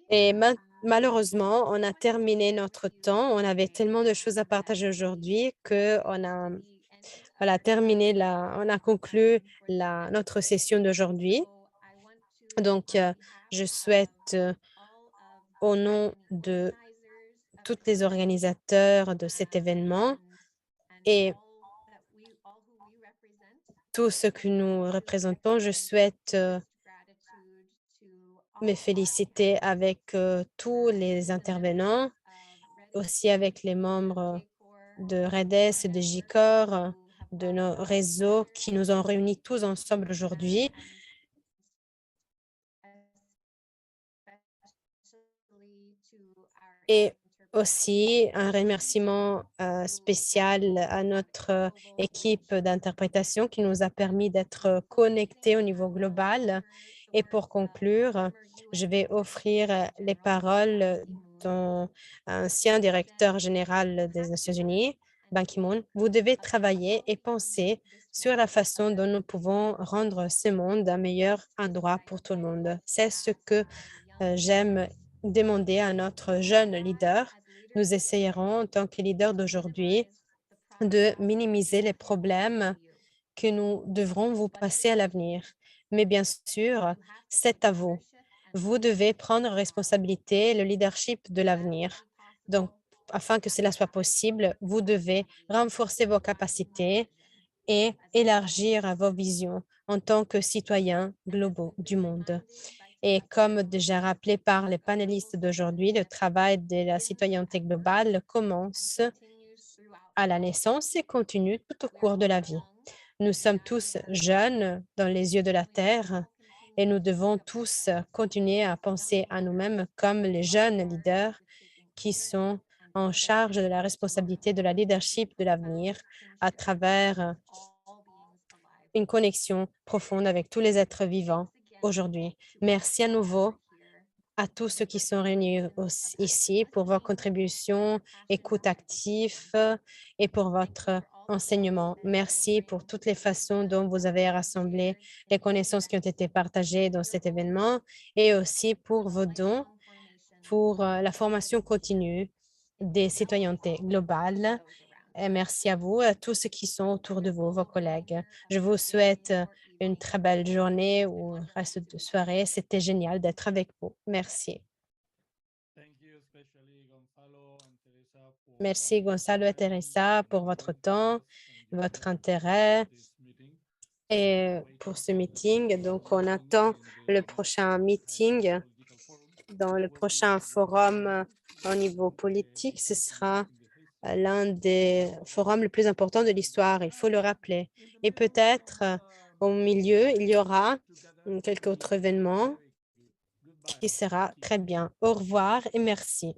Et malheureusement, on a terminé notre temps. On avait tellement de choses à partager aujourd'hui qu'on a on a conclu notre session d'aujourd'hui. Donc, je souhaite au nom de tous les organisateurs de cet événement et tout ce que nous représentons, je souhaite me féliciter avec tous les intervenants, aussi avec les membres de REDES et de JICOR, de nos réseaux qui nous ont réunis tous ensemble aujourd'hui. Et aussi un remerciement spécial à notre équipe d'interprétation qui nous a permis d'être connectés au niveau global. Et pour conclure, je vais offrir les paroles d'un ancien directeur général des Nations Unies, Ban Ki-moon. Vous devez travailler et penser sur la façon dont nous pouvons rendre ce monde un meilleur endroit pour tout le monde. C'est ce que j'aime demander à notre jeune leader. Nous essayerons, en tant que leader d'aujourd'hui, de minimiser les problèmes que nous devrons vous passer à l'avenir. Mais bien sûr, c'est à vous. Vous devez prendre responsabilité, le leadership de l'avenir. Donc, afin que cela soit possible, vous devez renforcer vos capacités et élargir vos visions en tant que citoyens globaux du monde. Et comme déjà rappelé par les panélistes d'aujourd'hui, le travail de la citoyenneté globale commence à la naissance et continue tout au cours de la vie. Nous sommes tous jeunes dans les yeux de la Terre et nous devons tous continuer à penser à nous-mêmes comme les jeunes leaders qui sont en charge de la responsabilité de la leadership de l'avenir à travers une connexion profonde avec tous les êtres vivants aujourd'hui. Merci à nouveau à tous ceux qui sont réunis ici pour vos contributions, écoute active et pour votre enseignement. Merci pour toutes les façons dont vous avez rassemblé les connaissances qui ont été partagées dans cet événement et aussi pour vos dons pour la formation continue des citoyennetés globales. Et merci à vous, à tous ceux qui sont autour de vous, vos collègues. Je vous souhaite une très belle journée ou reste de soirée. C'était génial d'être avec vous. Merci. Merci Gonzalo et Teresa pour votre temps, votre intérêt et pour ce meeting. Donc, on attend le prochain meeting dans le prochain forum au niveau politique. Ce sera l'un des forums les plus importants de l'histoire, il faut le rappeler. Et peut-être au milieu, il y aura quelques autres événements qui sera très bien. Au revoir et merci.